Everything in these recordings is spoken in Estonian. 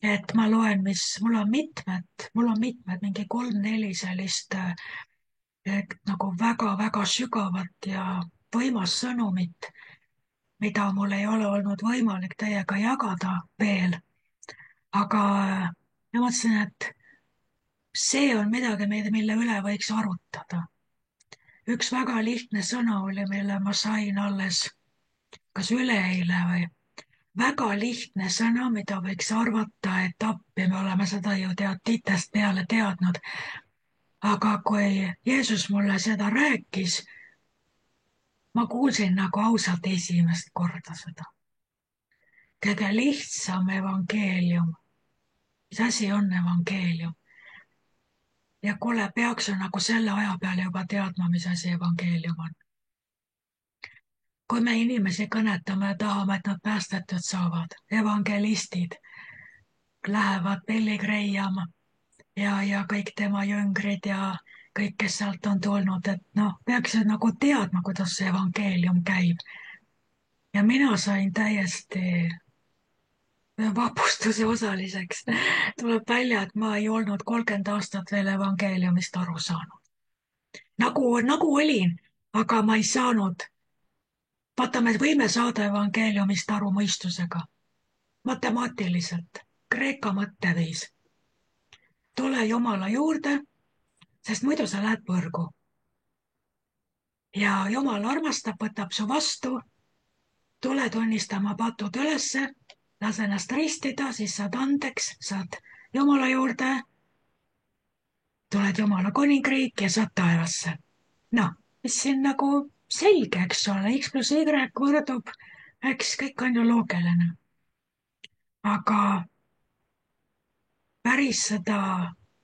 et ma loen, mul on mitmed, mingi kolm-neli sellist nagu väga-väga sügavat ja võimas sõnumit, mida mul ei ole olnud võimalik teiega jagada veel. Aga ma mõtlesin, et see on midagi, mille üle võiks arutada. Üks väga lihtne sõna oli, mille ma sain alles kas üleeile või väga lihtne sõna, mida võiks arvata, et appi, me oleme seda ju titest peale teadnud. Aga kui Jeesus mulle seda rääkis, ma kuulsin nagu ausalt esimest korda seda. Kõige lihtsam evangeelium. Mis asi on evangeelium? Ja kuule, peaks ju nagu selle aja peale juba teadma, mis asi evangeelium on. Kui me inimesi kõnetame ja tahame, et nad päästetud saavad, evangelistid lähevad Billy Graham ja kõik tema jüngrid ja kõik, kes sealt on tulnud, et noh, peaksid nagu teadma, kuidas see evangeelium käib. Ja mina sain täiesti vapustuse osaliseks. Tuleb välja, et ma ei olnud 30 aastat veel evangeeliumist aru saanud. Nagu olin, aga ma ei saanud. Vaata, me võime saada evangeeliumist aru mõistusega, matemaatiliselt, kreeka mõtteviis. Tule Jumala juurde, sest muidu sa lähed põrgu. Ja Jumal armastab, võtab su vastu, tule tunnistama patud ülesse, lase ennast ristida, siis saad andeks, saad Jumala juurde, tuled Jumala kuningriiki ja saad taevasse. Noh, mis siin nagu selge, eks ole, X pluss Y võrdub, eks kõik on ju loogiline. Aga päris seda,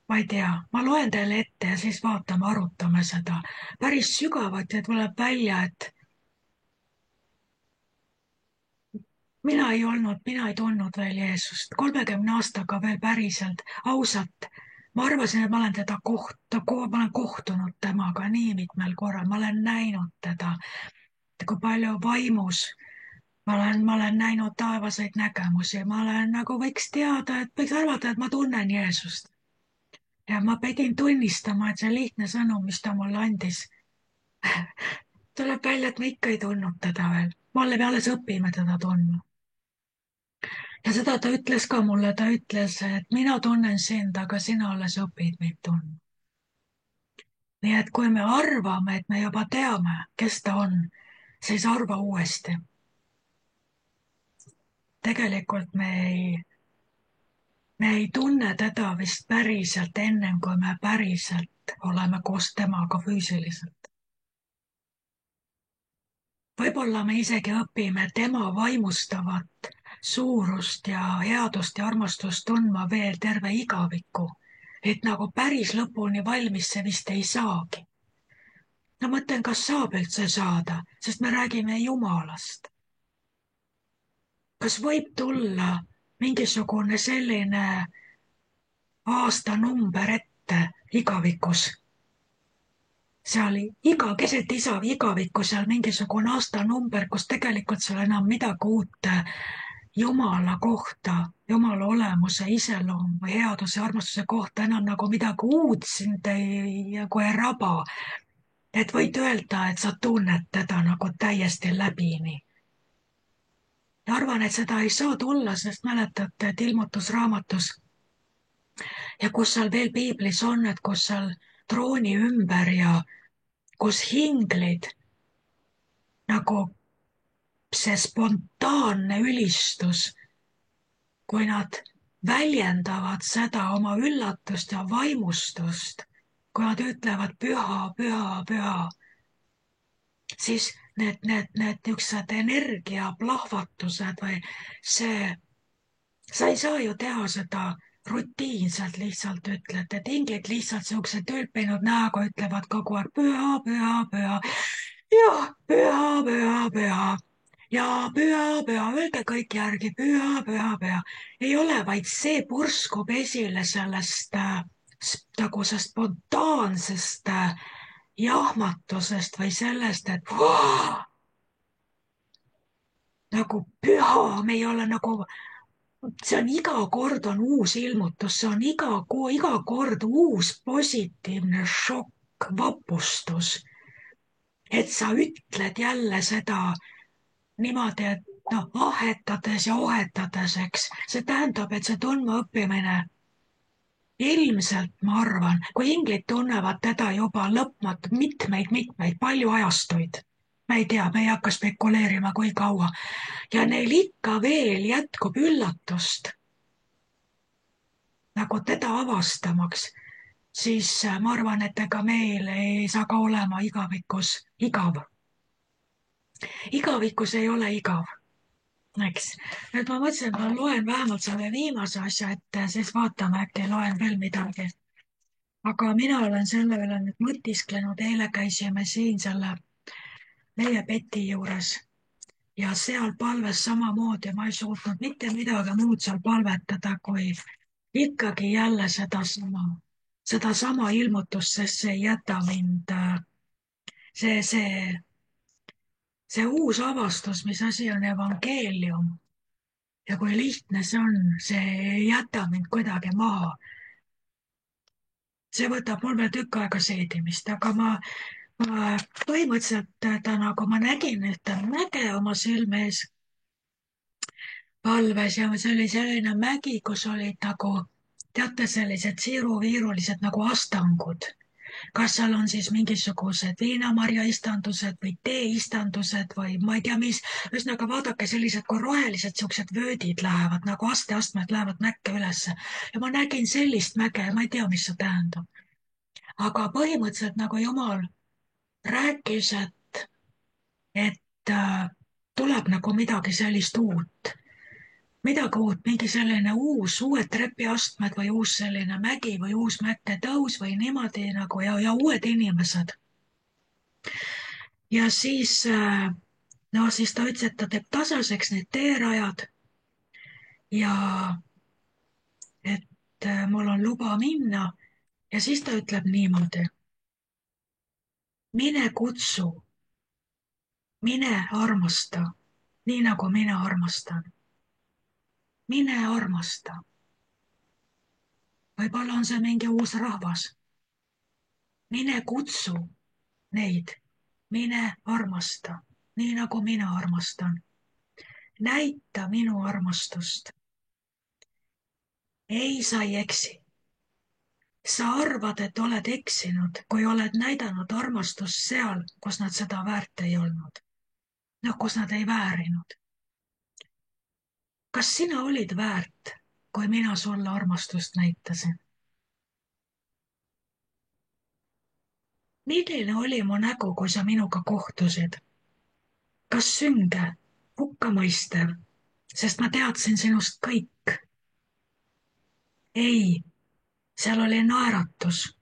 ma ei tea, ma loen teile ette ja siis vaatame, arutame seda. Päris sügavat ja tuleb välja, et mina ei tundnud veel Jeesust. 30 aastaga veel päriselt, ausalt. Ma arvasin, et ma olen ma olen kohtunud temaga nii mitmel korral, ma olen näinud teda, kui palju vaimus. Ma olen näinud taevaseid nägemusi, ma olen nagu võiks teada, et võiks arvata, et ma tunnen Jeesust. Ja ma pidin tunnistama, et see lihtne sõnum, mis ta mulle andis, tuleb välja, et ma ikka ei tundnud teda veel. Me alles õpime teda tundma. Ja seda ta ütles ka mulle, ta ütles, et mina tunnen sind, aga sina alles õpid mind tundma. Nii et kui me arvame, et me juba teame, kes ta on, siis arva uuesti. Tegelikult me ei tunne teda vist päriselt ennem, kui me päriselt oleme koos temaga füüsiliselt. Võib-olla me isegi õpime tema vaimustavat suurust ja headust ja armastust tundma veel terve igaviku, et nagu päris lõpuni valmis see vist ei saagi. No mõtlen, kas saab üldse saada, sest me räägime Jumalast. Kas võib tulla mingisugune selline aastanumber ette igavikus? Seal keset isa igavikus seal mingisugune aastanumber, kus tegelikult seal enam midagi uut Jumala kohta, Jumala olemuse, iseloomu, headuse, armastuse kohta enam nagu midagi uut sind nagu ei raba. Et võid öelda, et sa tunned teda nagu täiesti läbini. Ja arvan, et seda ei saa tulla, sest mäletate, et ilmutusraamatus ja kus seal veel piiblis on, et kus seal trooni ümber ja kus hinglid nagu see spontaanne ülistus, kui nad väljendavad seda oma üllatust ja vaimustust, kui nad ütlevad püha, püha, püha, siis need niisugused energiaplahvatused või see, sa ei saa ju teha seda rutiinselt, lihtsalt ütled, et inglid lihtsalt siukse tülpinud näoga ütlevad kogu aeg püha, püha, püha ja püha, püha, püha ja püha, püha, öelge kõik järgi, püha, püha, püha. ei ole, vaid see purskub esile sellest nagu sellest spontaansest jahmatusest või sellest, et nagu püha, me ei ole nagu see on iga kord on uus ilmutus, see on iga kord uus positiivne šokk, vapustus. Et sa ütled jälle seda niimoodi, et noh, ahetades ja ohetades, eks. See tähendab, et see tundmaõppimine ilmselt, ma arvan, kui inglid tunnevad teda juba lõpmatu mitmeid, palju ajastuid. Me ei tea, me ei hakka spekuleerima, kui kaua. Ja neil ikka veel jätkub üllatust nagu teda avastamaks, siis ma arvan, et ega meil ei saa ka olema igavikus igav. Igavikus ei ole igav, eks. nüüd ma mõtlesin, et ma loen vähemalt selle viimase asja ette, siis vaatame, äkki loen veel midagi. aga mina olen selle üle nüüd mõtisklenud, eile käisime siin selle meie Peti juures ja seal palves samamoodi, ma ei suutnud mitte midagi muud seal palvetada, kui ikkagi jälle sedasama ilmutust, sest see ei jäta mind, see uus avastus, mis asi on evangeelium ja kui lihtne see on, see ei jäta mind kuidagi maha. see võtab mul veel tükk aega seedimist, aga ma põhimõtteliselt täna, kui ma nägin ühte mäge oma silme ees palves ja see oli selline mägi, kus olid nagu, teate, sellised siiruviirulised nagu astangud. Kas seal on siis mingisugused viinamarja istandused või teeistandused või ma ei tea, mis. ühesõnaga vaadake, sellised kui rohelised siuksed vöödid lähevad nagu asteastmed lähevad mäkke ülesse. ja ma nägin sellist mäge ja ma ei tea, mis see tähendab. aga põhimõtteliselt nagu Jumal rääkis, et tuleb nagu midagi sellist uut. midagi uut, mingi selline uued trepiastmed või uus selline mägi või uus mäkketõus või niimoodi nagu ja uued inimesed. ja siis, no siis ta ütles, et ta teeb tasaseks need teerajad ja et mul on luba minna ja siis ta ütleb niimoodi. mine kutsu, mine armasta, nii nagu mina armastan. mine armasta. võib-olla on see mingi uus rahvas. mine kutsu neid, mine armasta, nii nagu mina armastan. näita minu armastust. ei, sa ei eksi. sa arvad, et oled eksinud, kui oled näidanud armastust seal, kus nad seda väärt ei olnud. noh, kus nad ei väärinud. kas sina olid väärt, kui mina sulle armastust näitasin? milline oli mu nägu, kui sa minuga kohtusid? kas sünge, hukkamõistev, sest ma teadsin sinust kõik? ei, seal oli naeratus,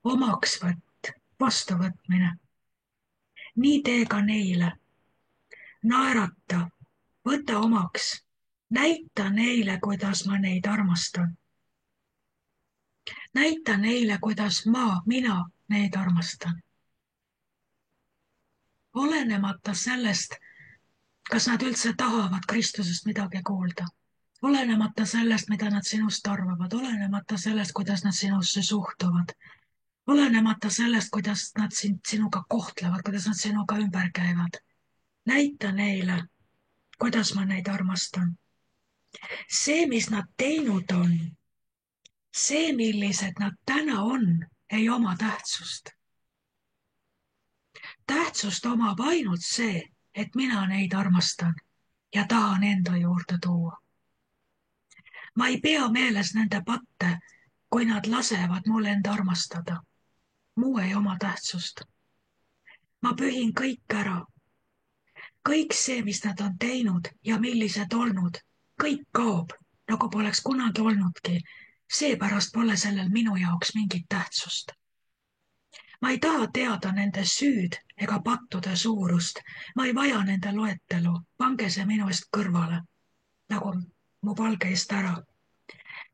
omaksvõtt, vastuvõtmine. nii tee ka neile. naerata, võta omaks, näita neile, kuidas ma neid armastan. näita neile, kuidas mina neid armastan. olenemata sellest, kas nad üldse tahavad Kristusest midagi kuulda. olenemata sellest, mida nad sinust arvavad, olenemata sellest, kuidas nad sinusse suhtuvad, olenemata sellest, kuidas nad sinuga kohtlevad, kuidas nad sinuga ümber käivad. näita neile, kuidas ma neid armastan. see, mis nad teinud on, see, millised nad täna on, ei oma tähtsust. tähtsust omab ainult see, et mina neid armastan ja tahan enda juurde tuua. ma ei pea meeles nende patte, kui nad lasevad mul end armastada. muu ei oma tähtsust. ma pühin kõik ära. kõik see, mis nad on teinud ja millised olnud, kõik kaob, nagu poleks kunagi olnudki. seepärast pole sellel minu jaoks mingit tähtsust. ma ei taha teada nende süüd ega pattude suurust. ma ei vaja nende loetelu, pange see minu eest kõrvale, nagu mu palge eest ära.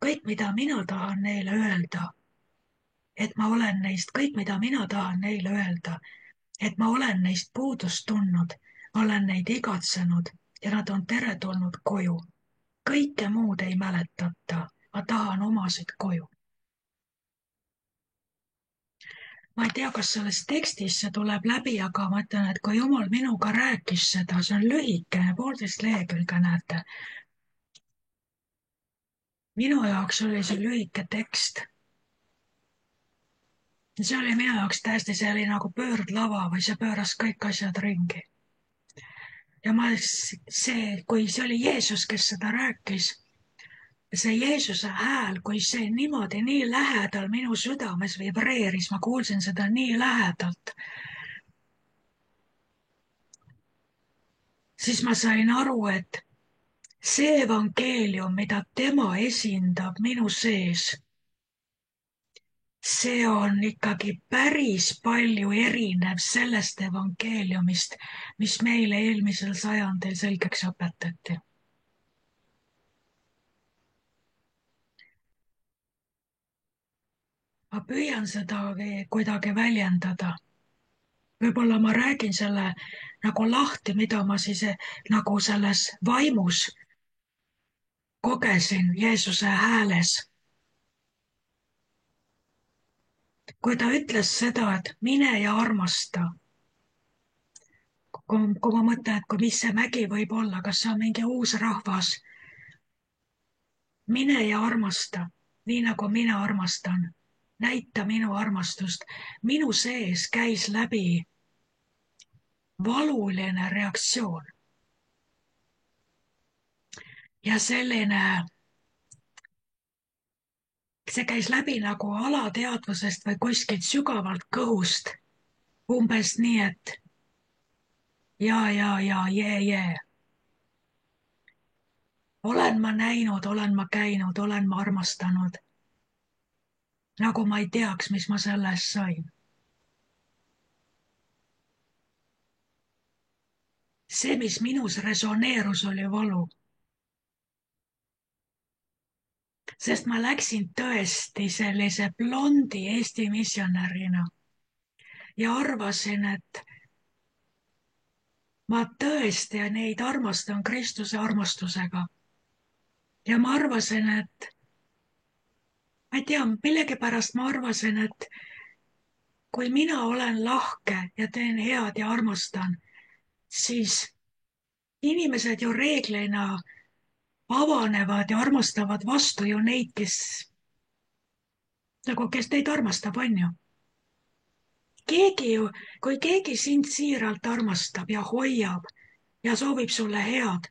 kõik, mida mina tahan neile öelda, et ma olen neist, kõik, mida mina tahan neile öelda, et ma olen neist puudust tundnud, olen neid igatsenud ja nad on teretulnud koju. kõike muud ei mäletata. Ma tahan omasid koju. Ma ei tea, kas selles tekstis see tuleb läbi, aga ma ütlen, et kui Jumal minuga rääkis seda, see on lühikene, 1,5 lehekülge, näete. Minu jaoks oli see lühike tekst. See oli minu jaoks täiesti, see oli nagu pöördlava või see pööras kõik asjad ringi. Ja kui see oli Jeesus, kes seda rääkis, see Jeesuse hääl, kui see niimoodi nii lähedal minu südames vibreeris, ma kuulsin seda nii lähedalt, siis ma sain aru, et see evangeelium, mida tema esindab minu sees, see on ikkagi päris palju erinev sellest evangeeliumist, mis meile eelmisel sajandil selgeks õpetati. Ma püüan seda kuidagi väljendada. Võib-olla ma räägin selle nagu lahti, mida ma siis nagu selles vaimus kogesin Jeesuse hääles. Kui ta ütles seda, et mine ja armasta. Kui ma mõtlen, et mis see mägi võib olla, kas see on mingi uus rahvas. Mine ja armasta, nii nagu mina armastan. Näita minu armastust. Minu sees käis läbi valuline reaktsioon. Ja see käis läbi nagu alateadvusest või kuskilt sügavalt kõhust. Umbes nii, et jee. Olen ma näinud, olen ma käinud, olen ma armastanud. Nagu ma ei teaks, mis ma sellest sain. See, mis minus resoneerus, oli valu. Sest ma läksin tõesti sellise blondi Eesti missionärina ja arvasin, et ma tõesti neid armastan Kristuse armastusega. Ja ma arvasin, et ma ei tea, millegipärast ma arvasin, et kui mina olen lahke ja teen head ja armastan, siis inimesed ju reeglina avanevad ja armastavad vastu ju neid, kes teid armastab, on ju. Kui keegi sind siiralt armastab ja hoiab ja soovib sulle head,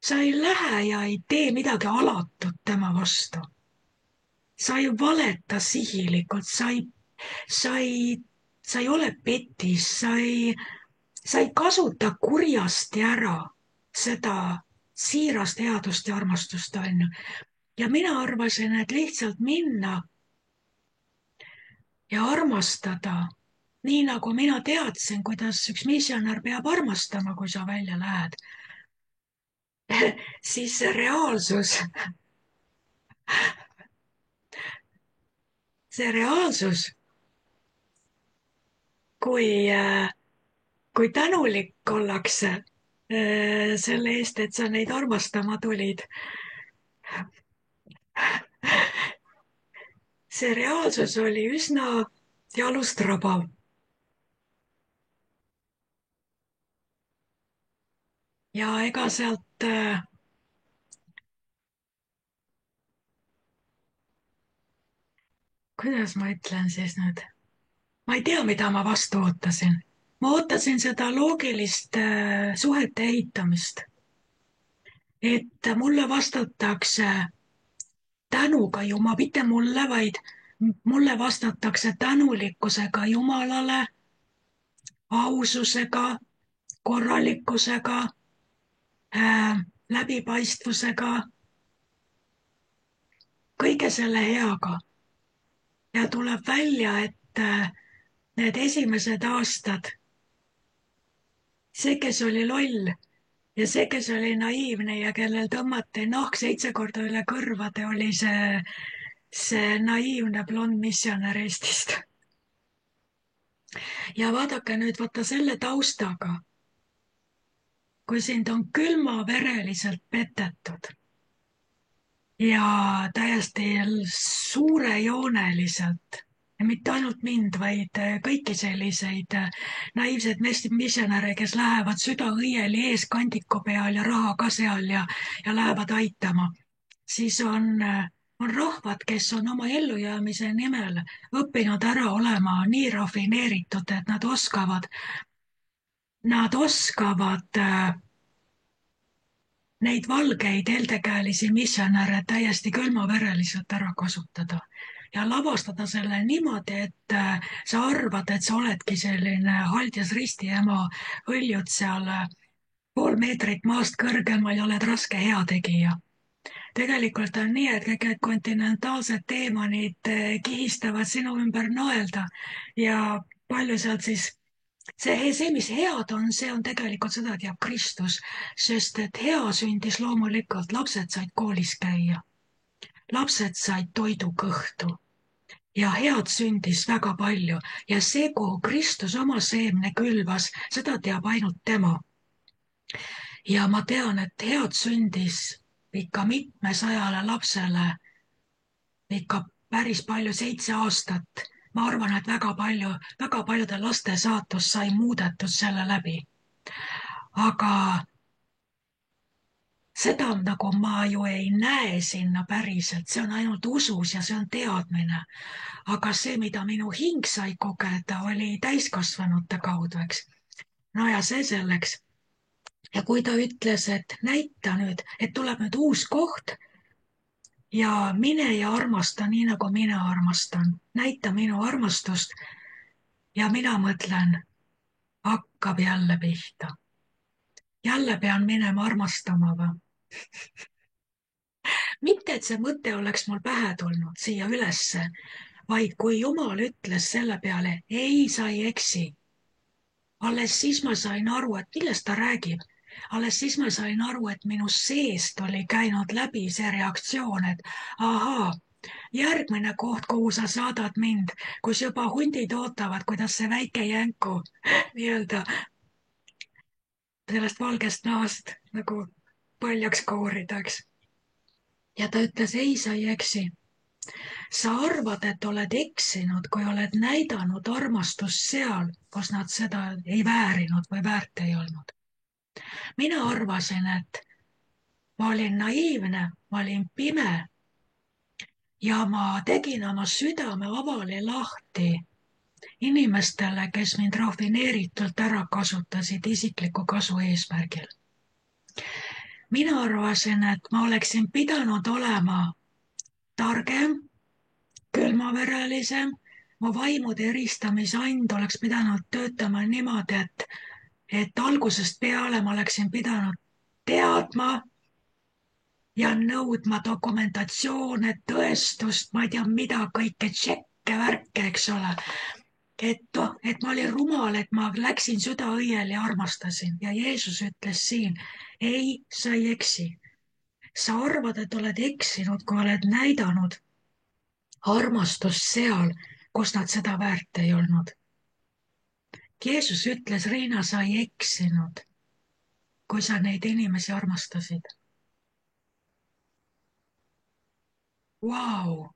sa ei lähe ja ei tee midagi alatut tema vastu. Sa ei valeta sihilikult, sa ei ole petis, sa ei kasuta kurjasti ära seda siirast headust ja armastust, on ju. Ja mina arvasin, et lihtsalt minna ja armastada, nii nagu mina teadsin, kuidas üks missionär peab armastama, kui sa välja lähed, siis see reaalsus, kui, kui tänulik ollakse selle eest, et sa neid armastama tulid. See reaalsus oli üsna jalust rabav. Ja ega sealt kuidas ma ütlen siis nüüd? Ma ei tea, mida ma vastu ootasin. Ma ootasin seda loogilist suhete ehitamist. Et mulle vastatakse tänuga mitte mulle, vaid mulle vastatakse tänulikkusega Jumalale, aususega, korralikkusega, läbipaistvusega, kõige selle heaga. Ja tuleb välja, et need esimesed aastad, see, kes oli loll ja see, kes oli naiivne ja kellel tõmmati nahk 7 korda üle kõrvade, oli see naiivne blond missionär Eestist. Ja vaadake nüüd, vaata selle taustaga, kui sind on külmavereliselt petetud ja täiesti suurejooneliselt. Ja mitte ainult mind, vaid kõiki selliseid naiivseid missionäre, kes lähevad süda õieli ees kandiku peal ja raha ka seal ja lähevad aitama. Siis on rahvad, kes on oma ellujäämise nimel õppinud ära olema nii rafineeritud, et nad oskavad neid valgeid heldekäelisi missionäre täiesti külmavereliselt ära kasutada ja lavastada selle niimoodi, et sa arvad, et sa oledki selline haldjas ristiema, hõljud seal pool meetrit maast kõrgemal ja oled raske heategija. Tegelikult on nii, et kõik need kontinentaalsed teemonid kihistavad sinu ümber naelda ja palju sealt siis see, mis head on, see on tegelikult, seda teab Kristus, sest et hea sündis loomulikult, lapsed said koolis käia, lapsed said toidu kõhtu ja head sündis väga palju ja see, kuhu Kristus oma seemne külvas, seda teab ainult tema. Ja ma tean, et head sündis ikka mitmesajale lapsele ikka päris palju, 7 aastat. Ma arvan, et väga paljude laste saatus sai muudetud selle läbi. Aga seda nagu ma ju ei näe sinna päriselt, see on ainult usus ja see on teadmine. Aga see, mida minu hing sai kogeda, oli täiskasvanute kaudu, eks. No ja see selleks. Ja kui ta ütles, et näita nüüd, et tuleb nüüd uus koht ja mine ja armasta nii, nagu mina armastan, näita minu armastust. Ja mina mõtlen, hakkab jälle pihta. Jälle pean minema armastama või? Mitte, et see mõte oleks mul pähe tulnud siia ülesse, vaid kui Jumal ütles selle peale, ei, sa ei eksi. Alles siis ma sain aru, et millest ta räägib. Alles siis ma sain aru, et minu seest oli käinud läbi see reaktsioon, et ahaa, järgmine koht, kuhu sa saadad mind, kus juba hundid ootavad, kuidas see väike jänku nii-öelda sellest valgest nahast nagu paljaks koorida, eks. Ja ta ütles, ei, sa ei eksi. Sa arvad, et oled eksinud, kui oled näidanud armastust seal, kus nad seda ei väärinud või väärt ei olnud. Mina arvasin, et ma olin naiivne, ma olin pime ja ma tegin oma südame avali lahti inimestele, kes mind rafineeritult ära kasutasid isikliku kasu eesmärgil. Mina arvasin, et ma oleksin pidanud olema targem, külmaverelisem, mu vaimude eristamise and oleks pidanud töötama niimoodi, et algusest peale ma oleksin pidanud teadma ja nõudma dokumentatsioone, tõestust, ma ei tea, mida kõike, tšekke, värke, eks ole. Et ma olin rumal, et ma läksin süda õieli ja armastasin ja Jeesus ütles siin, ei, sa ei eksi. Sa arvad, et oled eksinud, kui oled näidanud armastust seal, kus nad seda väärt ei olnud. Jeesus ütles, Riina, sa ei eksinud, kui sa neid inimesi armastasid. Vau!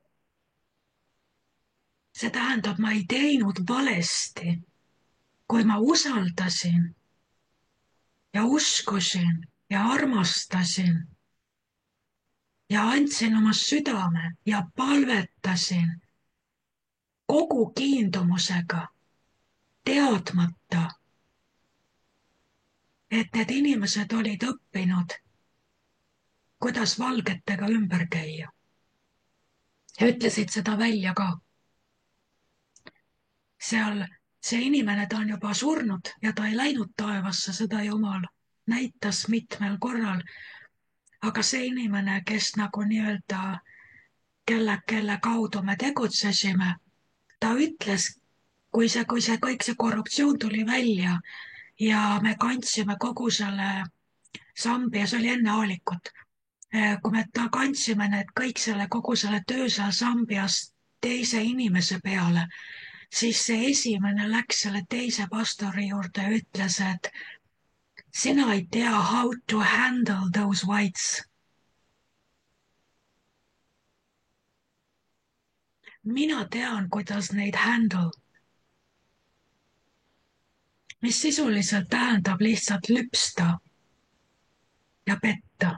See tähendab, ma ei teinud valesti, kui ma usaldasin ja uskusin ja armastasin ja andsin oma südame ja palvetasin kogu kiindumusega, teadmata, et need inimesed olid õppinud, kuidas valgetega ümber käia. Ja ütlesid seda välja ka. Seal see inimene, ta on juba surnud ja ta ei läinud taevasse, seda Jumal näitas mitmel korral. Aga see inimene, kes nagu nii-öelda, kelle kaudu me tegutsesime, ta ütles, kui see kõik see korruptsioon tuli välja ja me kandsime kogu selle sambi ja see oli enne Aalikut, kui me kandsime kogu selle töö seal Sambias teise inimese peale, siis see esimene läks selle teise pastori juurde ja ütles, et sina ei tea how to handle those whites. mina tean, kuidas neid handle, mis sisuliselt tähendab lihtsalt lüpsta ja petta.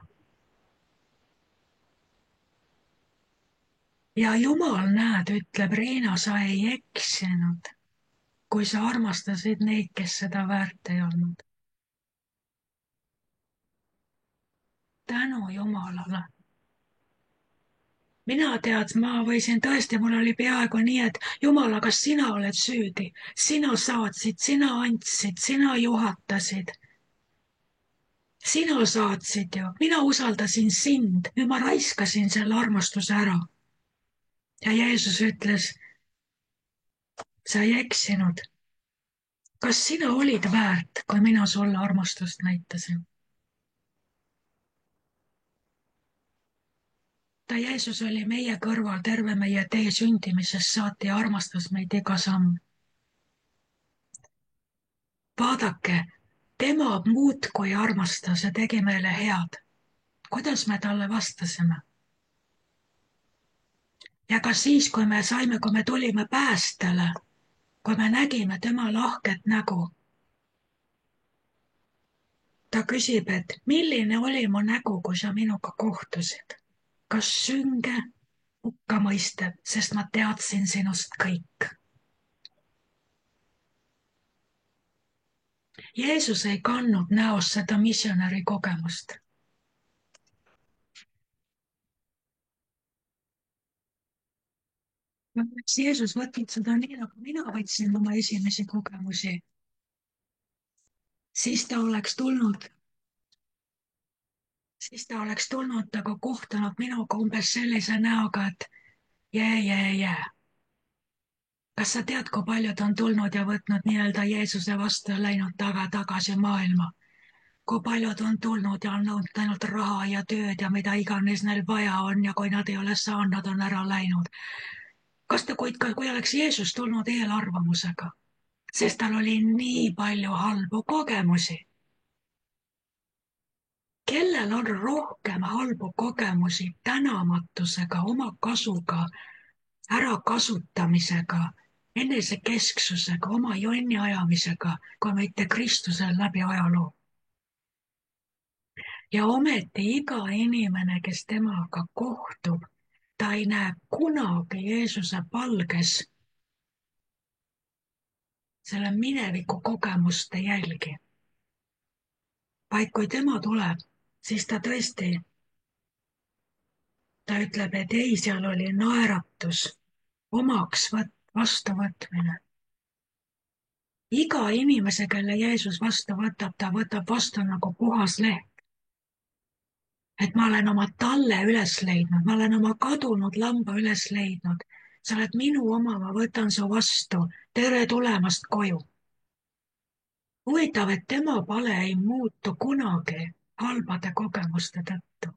ja Jumal, näed, ütleb Riina, sa ei eksinud, kui sa armastasid neid, kes seda väärt ei olnud. tänu Jumalale. mina tead, ma võisin tõesti, mul oli peaaegu nii, et Jumala, kas sina oled süüdi? sina saatsid, sina andsid, sina juhatasid. sina saatsid ju, mina usaldasin sind, nüüd ma raiskasin selle armastuse ära. ja Jeesus ütles, sa ei eksinud. kas sina olid väärt, kui mina sulle armastust näitasin? ta, Jeesus, oli meie kõrval terve meie tee sündimisest saati ja armastas meid iga samm. vaadake, tema muudkui armastas ja tegi meile head. kuidas me talle vastasime? ja ka siis, kui me tulime päästele, kui me nägime tema lahket nägu, ta küsib, et milline oli mu nägu, kui sa minuga kohtusid? kas sünge, hukkamõistev, sest ma teadsin sinust kõik. Jeesus ei kandnud näos seda missionäri kogemust. oleks Jeesus võtnud seda nii, nagu mina võtsin oma esimesi kogemusi, siis ta oleks tulnud, nagu kohtunud minuga umbes sellise näoga, et jee. kas sa tead, kui paljud on tulnud ja võtnud nii-öelda Jeesuse vastu ja läinud tagasi maailma? kui paljud on tulnud ja on nõudnud ainult raha ja tööd ja mida iganes neil vaja on ja kui nad ei ole saanud, nad on ära läinud. kui oleks Jeesus tulnud eelarvamusega, sest tal oli nii palju halbu kogemusi. kellel on rohkem halbu kogemusi tänamatusega, oma kasuga, ärakasutamisega, enesekesksusega, oma jonni ajamisega, kui mitte Kristusel läbi ajaloo? ja ometi iga inimene, kes temaga kohtub, ta ei näe kunagi Jeesuse palges selle mineviku kogemuste jälgi. vaid kui tema tuleb, siis ta tõesti, ta ütleb, et ei, seal oli naeratus, vastuvõtmine. iga inimese, kelle Jeesus vastu võtab, ta võtab vastu nagu puhas leht. et ma olen oma talle üles leidnud, ma olen oma kadunud lamba üles leidnud. sa oled minu oma, ma võtan su vastu. tere tulemast koju. huvitav, et tema pale ei muutu kunagi halbade kogemuste tõttu.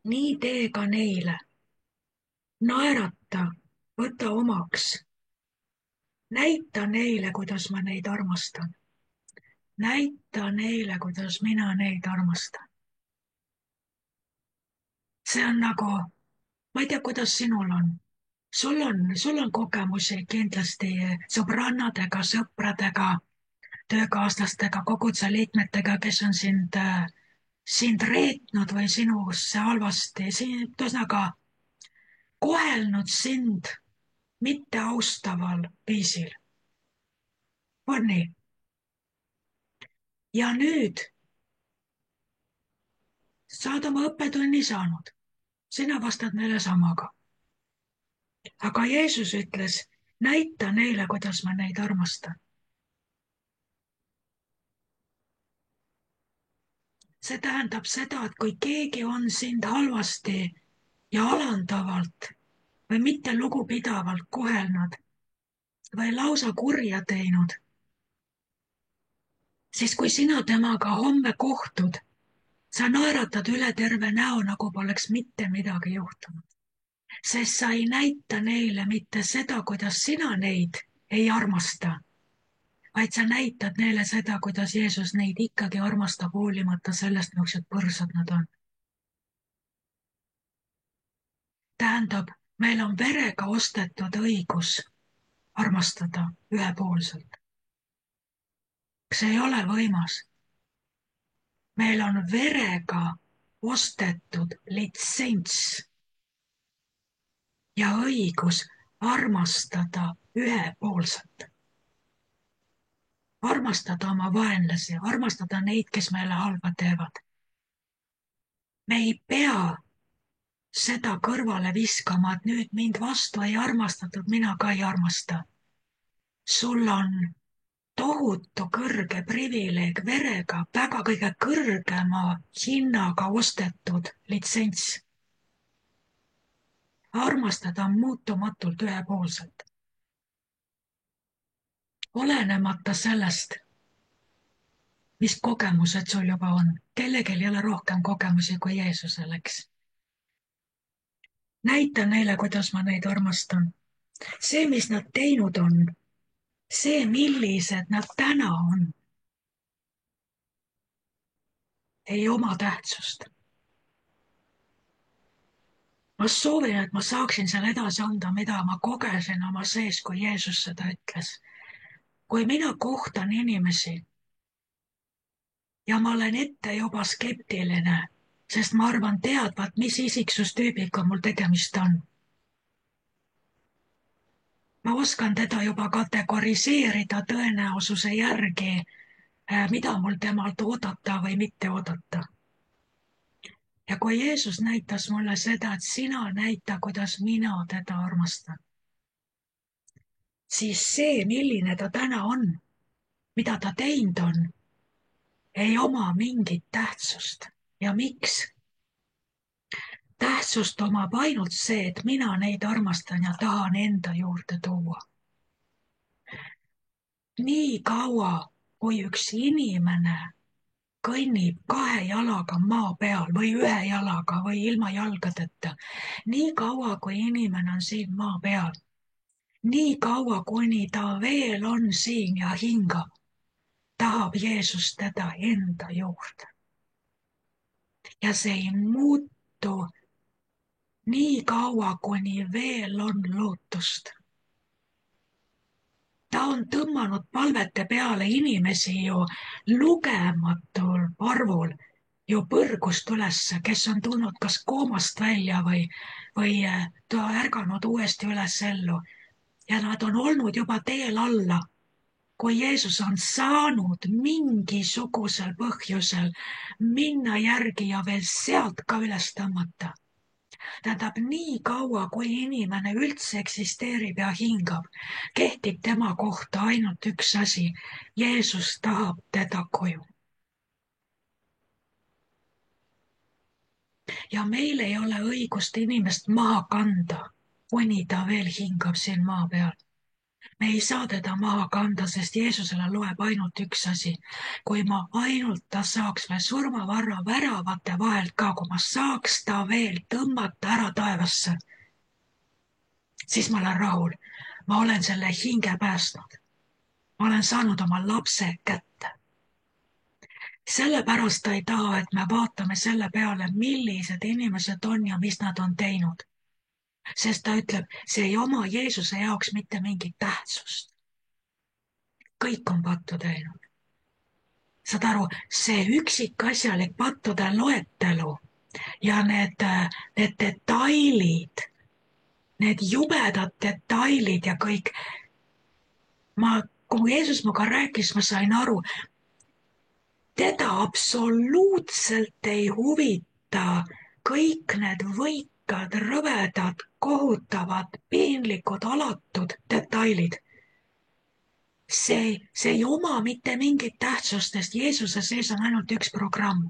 nii tee ka neile. naerata, võta omaks. näita neile, kuidas ma neid armastan. näita neile, kuidas mina neid armastan. see on nagu, ma ei tea, kuidas sinul on. sul on kogemusi kindlasti sõbrannadega, sõpradega, töökaaslastega, koguduse liikmetega, kes on sind reetnud või sinusse halvasti, ühesõnaga kohelnud sind mitteaustaval viisil. on nii? ja nüüd saad oma õppetunni saanud. sina vastad neile samaga. aga Jeesus ütles, näita neile, kuidas ma neid armastan. see tähendab seda, et kui keegi on sind halvasti ja alandavalt või mitte lugupidavalt kohelnud või lausa kurja teinud, siis kui sina temaga homme kohtud, sa naeratad üle terve näo, nagu poleks mitte midagi juhtunud. sest sa ei näita neile mitte seda, kuidas sina neid ei armasta, vaid sa näitad neile seda, kuidas Jeesus neid ikkagi armastab, hoolimata sellest, millised põrsad nad on. Tähendab, meil on verega ostetud õigus armastada ühepoolselt. See ei ole võimas. Meil on verega ostetud litsents ja õigus armastada ühepoolselt. Armastada oma vaenlasi, armastada neid, kes meile halba teevad. Me ei pea seda kõrvale viskama, et nüüd mind vastu ei armastatud, mina ka ei armasta. Sul on tohutu kõrge privileeg verega, väga kõige kõrgema hinnaga ostetud litsents. Armastada muutumatult ühepoolselt. Olenemata sellest, mis kogemused sul juba on. Kellelgi ei ole rohkem kogemusi kui Jeesusel, eks. Näita neile, kuidas ma neid armastan. See, mis nad teinud on, see, millised nad täna on, ei oma tähtsust. Ma soovin, et ma saaksin selle edasi anda, mida ma kogesin oma sees, kui Jeesus seda ütles. Kui mina kohtan inimesi ja ma olen ette juba skeptiline, sest ma arvan teadvat, mis isiksustüübiga mul tegemist on. Ma oskan teda juba kategoriseerida tõenäosuse järgi, mida mul temalt oodata või mitte oodata. Ja kui Jeesus näitas mulle seda, et sina näita, kuidas mina teda armastan, siis see, milline ta täna on, mida ta teinud on, ei oma mingit tähtsust. Ja miks? Tähtsust omab ainult see, et mina neid armastan ja tahan enda juurde tuua. Nii kaua, kui üks inimene kõnnib kahe jalaga maa peal või ühe jalaga või ilma jalgadeta, nii kaua, kui inimene on siin maa peal, nii kaua, kuni ta veel on siin ja hingab, tahab Jeesus teda enda juurde. Ja see ei muutu nii kaua, kuni veel on lootust. Ta on tõmmanud palvete peale inimesi ju lugematul arvul ju põrgust ülesse, kes on tulnud kas koomast välja või ärganud uuesti üles ellu. Ja nad on olnud juba teel alla, kui Jeesus on saanud mingisugusel põhjusel minna järgi ja veel sealt ka üles tõmmata. Tähendab, nii kaua, kui inimene üldse eksisteerib ja hingab, kehtib tema kohta ainult üks asi. Jeesus tahab teda koju. Ja meil ei ole õigust inimest maha kanda, kuni ta veel hingab siin maa peal. Me ei saa teda maha kanda, sest Jeesusele loeb ainult üks asi. Kui ma ainult ta saaks veel surmavarra väravate vahelt ka, kui ma saaks ta veel tõmmata ära taevasse, siis ma olen rahul. Ma olen selle hinge päästnud. Ma olen saanud oma lapse kätte. Sellepärast ta ei taha, et me vaatame selle peale, millised inimesed on ja mis nad on teinud. Sest ta ütleb, see ei oma Jeesuse jaoks mitte mingit tähtsust. Kõik on pattu teinud. Saad aru, see üksikasjalik pattude loetelu ja need detailid, need jubedad detailid ja kõik. Kui Jeesus minuga rääkis, ma sain aru, teda absoluutselt ei huvita kõik need võikad, rõvedad, kohutavad, piinlikud, alatud detailid. See ei oma mitte mingit tähtsust, sest Jeesuse sees on ainult üks programm.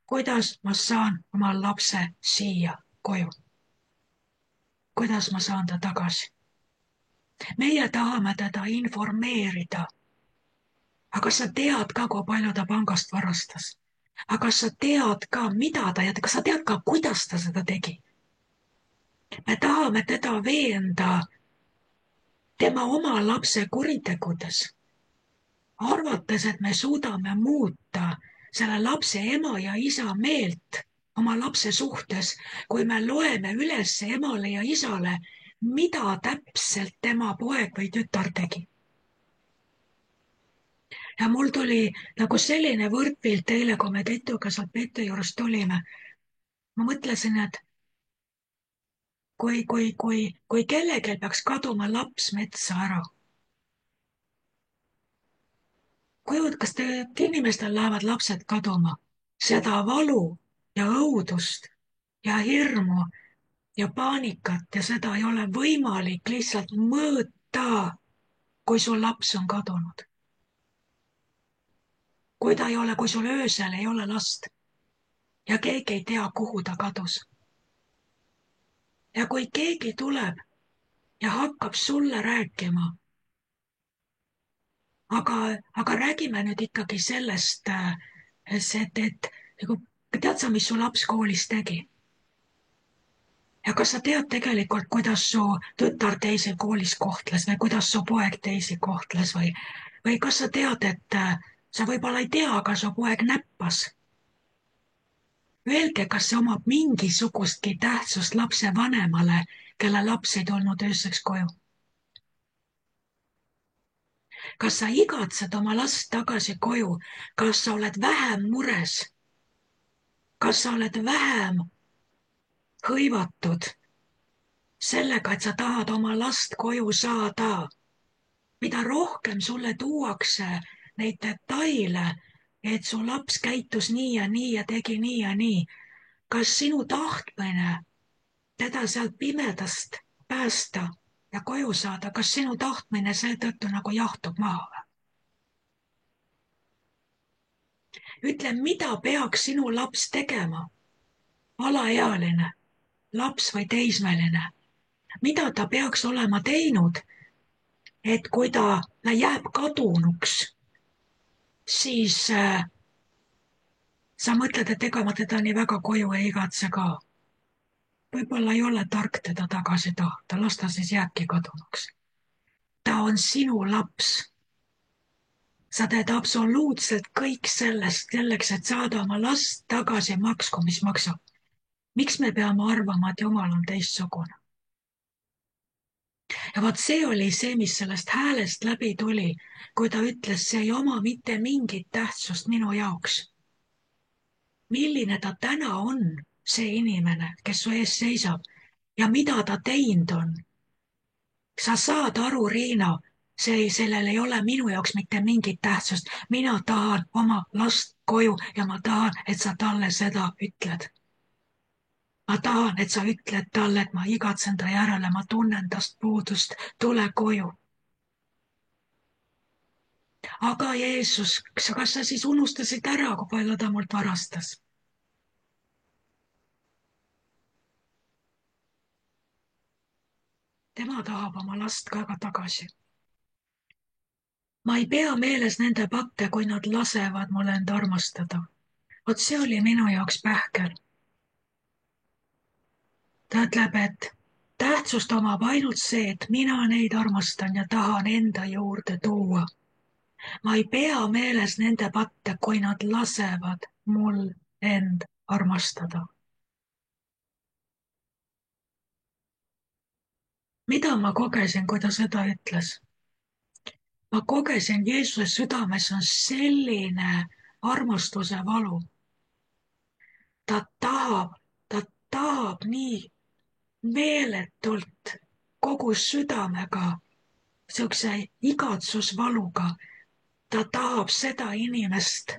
Kuidas ma saan oma lapse siia koju? Kuidas ma saan ta tagasi? Meie tahame teda informeerida. Aga sa tead ka, kui palju ta pangast varastas. Aga sa tead ka, mida ta ja kas sa tead ka, kuidas ta seda tegi? Me tahame teda veenda tema oma lapse kuritegudes, arvates, et me suudame muuta selle lapse ema ja isa meelt oma lapse suhtes, kui me loeme üles emale ja isale, mida täpselt tema poeg või tütar tegi. Ja mul tuli nagu selline võrdpilt eile, kui me Tetuga sealt Peetu juurest tulime. Ma mõtlesin, et kui kellelgi peaks kaduma laps metsa ära, kas te inimestel lähevad lapsed kaduma? Seda valu ja õudust ja hirmu ja paanikat ja seda ei ole võimalik lihtsalt mõõta, kui sul laps on kadunud. Kui sul öösel ei ole last ja keegi ei tea, kuhu ta kadus. Ja kui keegi tuleb ja hakkab sulle rääkima, aga räägime nüüd ikkagi sellest, et nagu, tead sa, mis su laps koolis tegi? Ja kas sa tead tegelikult, kuidas su tütar teisi koolis kohtles või kuidas su poeg teisi kohtles või kas sa tead, et sa võib-olla ei tea, aga su poeg näppas? Öelge, kas see omab mingisugustki tähtsust lapse vanemale, kelle laps ei tulnud ööseks koju? Kas sa igatsed oma last tagasi koju? Kas sa oled vähem mures? Kas sa oled vähem hõivatud sellega, et sa tahad oma last koju saada? Mida rohkem sulle tuuakse neid detaile, et su laps käitus nii ja nii ja tegi nii ja nii, kas sinu tahtmine teda sealt pimedast päästa ja koju saada, kas sinu tahtmine seetõttu nagu jahtub maha või? Ütle, mida peaks sinu laps tegema? Alaealine, laps või teismeline. Mida ta peaks olema teinud, et kui ta jääb kadunuks, siis sa mõtled, et ega ma teda nii väga koju ei igatse ka. Võib-olla ei ole tark teda tagasi tahta, las ta siis jääbki kadunuks. Ta on sinu laps. Sa teed absoluutselt kõik selleks, et saada oma last tagasi, maksku, mis maksab. Miks me peame arvama, et Jumal on teistsugune? Ja vaat see oli see, mis sellest häälest läbi tuli, kui ta ütles, see ei oma mitte mingit tähtsust minu jaoks. Milline ta täna on, see inimene, kes su ees seisab ja mida ta teinud on. Sa saad aru, Riina, sellel ei ole minu jaoks mitte mingit tähtsust. Mina tahan oma last koju ja ma tahan, et sa talle seda ütled. Ma tahan, et sa ütled talle, et ma igatsen ta järele, ma tunnen tast puudust, tule koju. Aga Jeesus, kas sa siis unustasid ära, kui palju ta mult varastas? Tema tahab oma last ka tagasi. Ma ei pea meeles nende patte, kui nad lasevad mul end armastada. Vot see oli minu jaoks pähkel. Ta ütleb, et tähtsust omab ainult see, et mina neid armastan ja tahan enda juurde tuua. Ma ei pea meeles nende patte, kui nad lasevad mul end armastada. Mida ma kogesin, kui ta seda ütles? Ma kogesin, Jeesuse südames on selline armastuse valu. Ta tahab nii meeletult kogu südamega, siukse igatsusvaluga. Ta tahab seda inimest,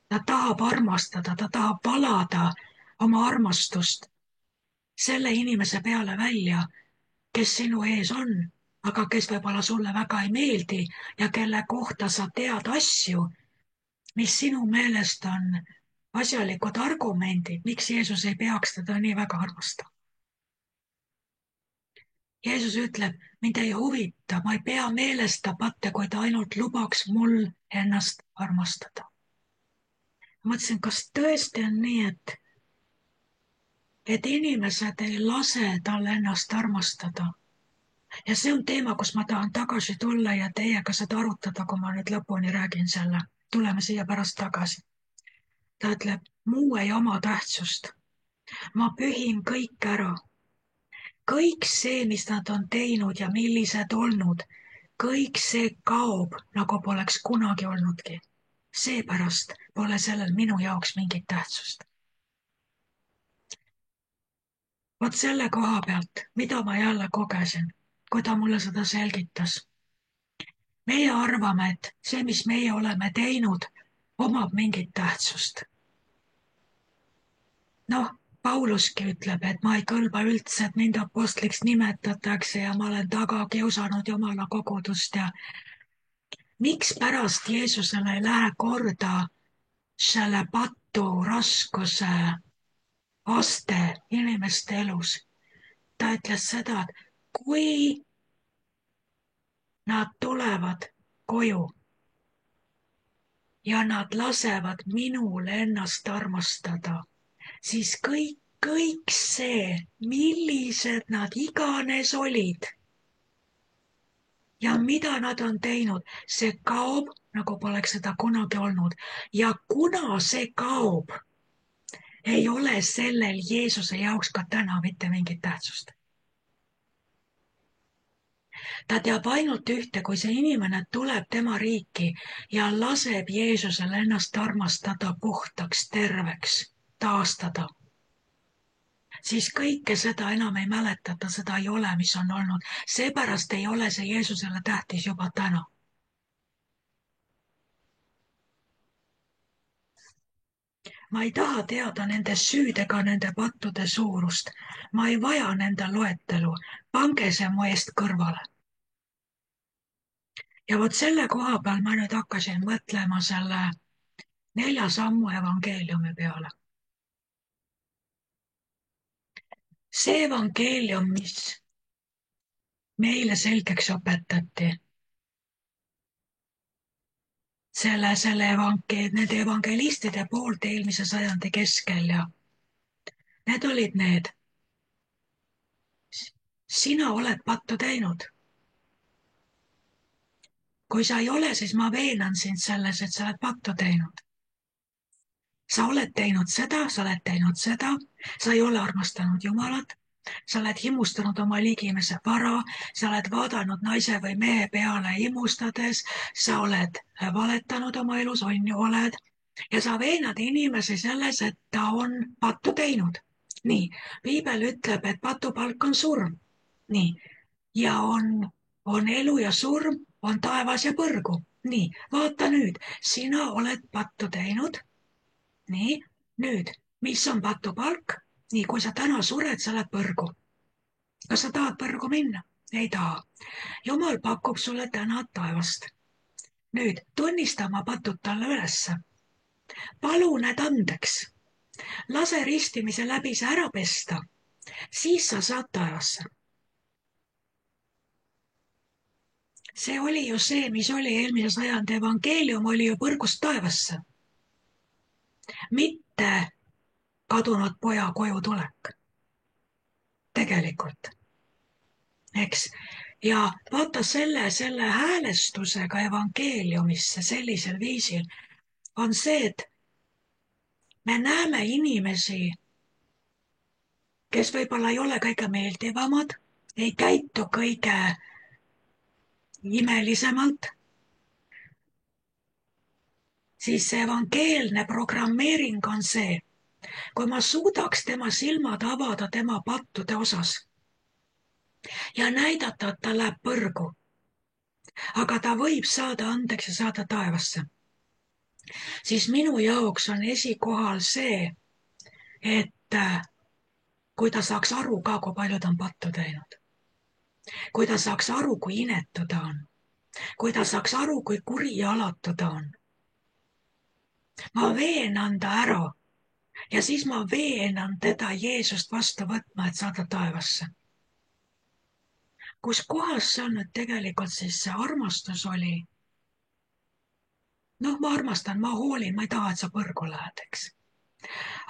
ta tahab armastada, ta tahab valada oma armastust selle inimese peale välja, kes sinu ees on, aga kes võib-olla sulle väga ei meeldi ja kelle kohta sa tead asju, mis sinu meelest on asjalikud argumendid, miks Jeesus ei peaks teda nii väga armastama. Jeesus ütleb, mind ei huvita, ma ei pea meeles ta patte, kui ta ainult lubaks mul ennast armastada. Ma mõtlesin, kas tõesti on nii, et inimesed ei lase tal ennast armastada. Ja see on teema, kus ma tahan tagasi tulla ja teiega seda arutada, kui ma nüüd lõpuni räägin selle. Tuleme siia pärast tagasi. Ta ütleb, muu ei oma tähtsust. ma pühin kõik ära. kõik see, mis nad on teinud ja millised olnud, kõik see kaob, nagu poleks kunagi olnudki. seepärast pole sellel minu jaoks mingit tähtsust. vot selle koha pealt, mida ma jälle kogesin, kui ta mulle seda selgitas. meie arvame, et see, mis meie oleme teinud, omab mingit tähtsust. noh, Pauluski ütleb, et ma ei kõlba üldse, et mind apostliks nimetatakse ja ma olen taga kiusanud Jumala kogudust ja mikspärast Jeesusele ei lähe korda selle patu raskuse aste inimeste elus. ta ütles seda, et kui nad tulevad koju ja nad lasevad minul ennast armastada, siis kõik see, millised nad iganes olid ja mida nad on teinud, see kaob, nagu poleks seda kunagi olnud. ja kuna see kaob, ei ole sellel Jeesuse jaoks ka täna mitte mingit tähtsust. ta teab ainult ühte, kui see inimene tuleb tema riiki ja laseb Jeesusel ennast armastada puhtaks, terveks, taastada, siis kõike seda enam ei mäletata, seda ei ole, mis on olnud. seepärast ei ole see Jeesusele tähtis juba täna. ma ei taha teada nende süüd ega nende pattude suurust. ma ei vaja nende loetelu. pange see mu eest kõrvale. ja vot selle koha peal ma nüüd hakkasin mõtlema selle 4 sammu evangeeliumi peale. see evangeelium, mis meile selgeks õpetati, nende evangelistide poolt eelmise sajandi keskel ja need olid need. sina oled pattu teinud. kui sa ei ole, siis ma veenan sind selles, et sa oled pattu teinud. sa oled teinud seda, sa oled teinud seda, sa ei ole armastanud Jumalat, sa oled himustanud oma ligimese vara, sa oled vaadanud naise või mehe peale himustades, sa oled valetanud oma elus, on ju, oled, ja sa veenad inimesi selles, et ta on pattu teinud. nii, piibel ütleb, et patupalk on surm. nii, ja on elu ja surm, on taevas ja põrgu. nii, vaata nüüd, sina oled pattu teinud. nii, nüüd, mis on patupalk? nii, kui sa täna sured, sa lähed põrgu. kas sa tahad põrgu minna? ei taha. Jumal pakub sulle täna taevast. nüüd tunnista oma patud talle ülesse. palu need andeks. lase ristimise läbi see ära pesta. siis sa saad taevasse. see oli ju see, mis oli eelmise sajandi evangeelium, oli ju põrgust taevasse. mitte kadunud poja koju tulek. tegelikult. eks. ja vaata selle häälestusega evangeeliumisse sellisel viisil on see, et me näeme inimesi, kes võib-olla ei ole kõige meeldivamad, ei käitu kõige imelisemalt, siis see evangeelne programmeering on see, kui ma suudaks tema silmad avada tema pattude osas ja näidata, et ta läheb põrgu, aga ta võib saada andeks ja saada taevasse, siis minu jaoks on esikohal see, et kui ta saaks aru ka, kui palju ta on pattu teinud. kui ta saaks aru, kui inetu ta on. kui ta saaks aru, kui kuri ja alatu ta on. ma veenan ta ära ja siis ma veenan teda Jeesust vastu võtma, et saada taevasse. kus kohas seal nüüd tegelikult siis see armastus oli? noh, ma armastan, ma hoolin, ma ei taha, et sa põrgu lähed, eks.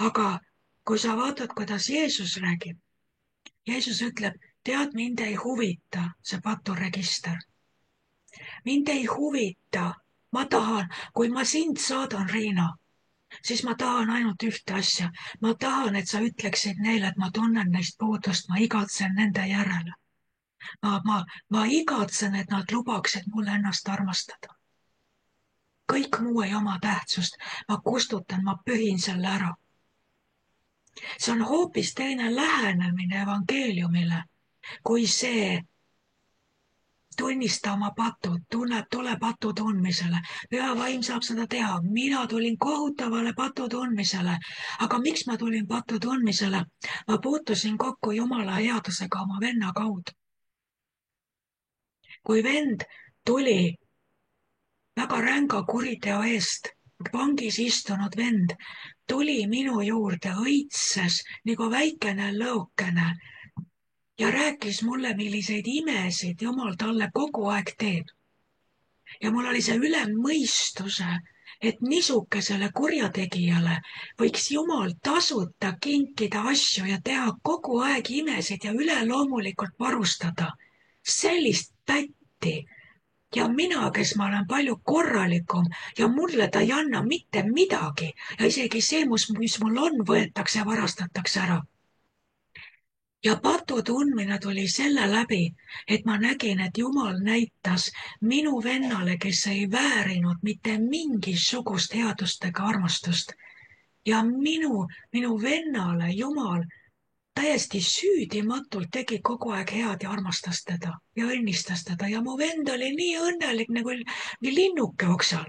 aga kui sa vaatad, kuidas Jeesus räägib, Jeesus ütleb, tead, mind ei huvita see paturegister. mind ei huvita, ma tahan, kui ma sind saadan, Riina, siis ma tahan ainult ühte asja. Ma tahan, et sa ütleksid neile, et ma tunnen neist puudust, ma igatsen nende järele. Ma igatsen, et nad lubaksid mulle ennast armastada. Kõik muu ei oma tähtsust. Ma kustutan, ma pühin selle ära. See on hoopis teine lähenemine evangeeliumile kui see tunnista oma patud, tule patu tundmisele. Püha vaim saab seda teha. Mina tulin kohutavale patu tundmisele. Aga miks ma tulin patu tundmisele? Ma puutusin kokku Jumala headusega oma venna kaudu. Kui vend tuli väga ränga kuriteo eest, vangis istunud vend, tuli minu juurde, õitses nagu väikene lõokene ja rääkis mulle, milliseid imesid Jumal talle kogu aeg teeb. Ja mul oli see ülemmõistuse, et niisugusele kurjategijale võiks Jumal tasuta kinkida asju ja teha kogu aeg imesid ja üleloomulikult varustada. Sellist pätti. Ja mina, kes ma olen palju korralikum ja mulle ta ei anna mitte midagi ja isegi see, mis mul on, võetakse ja varastatakse ära. Ja patu tundmine tuli selle läbi, et ma nägin, et Jumal näitas minu vennale, kes ei väärinud mitte mingisugust headust ega armastust. Ja minu vennale Jumal täiesti süüdimatult tegi kogu aeg head ja armastas teda ja õnnistas teda ja mu vend oli nii õnnelik nagu linnuke oksal.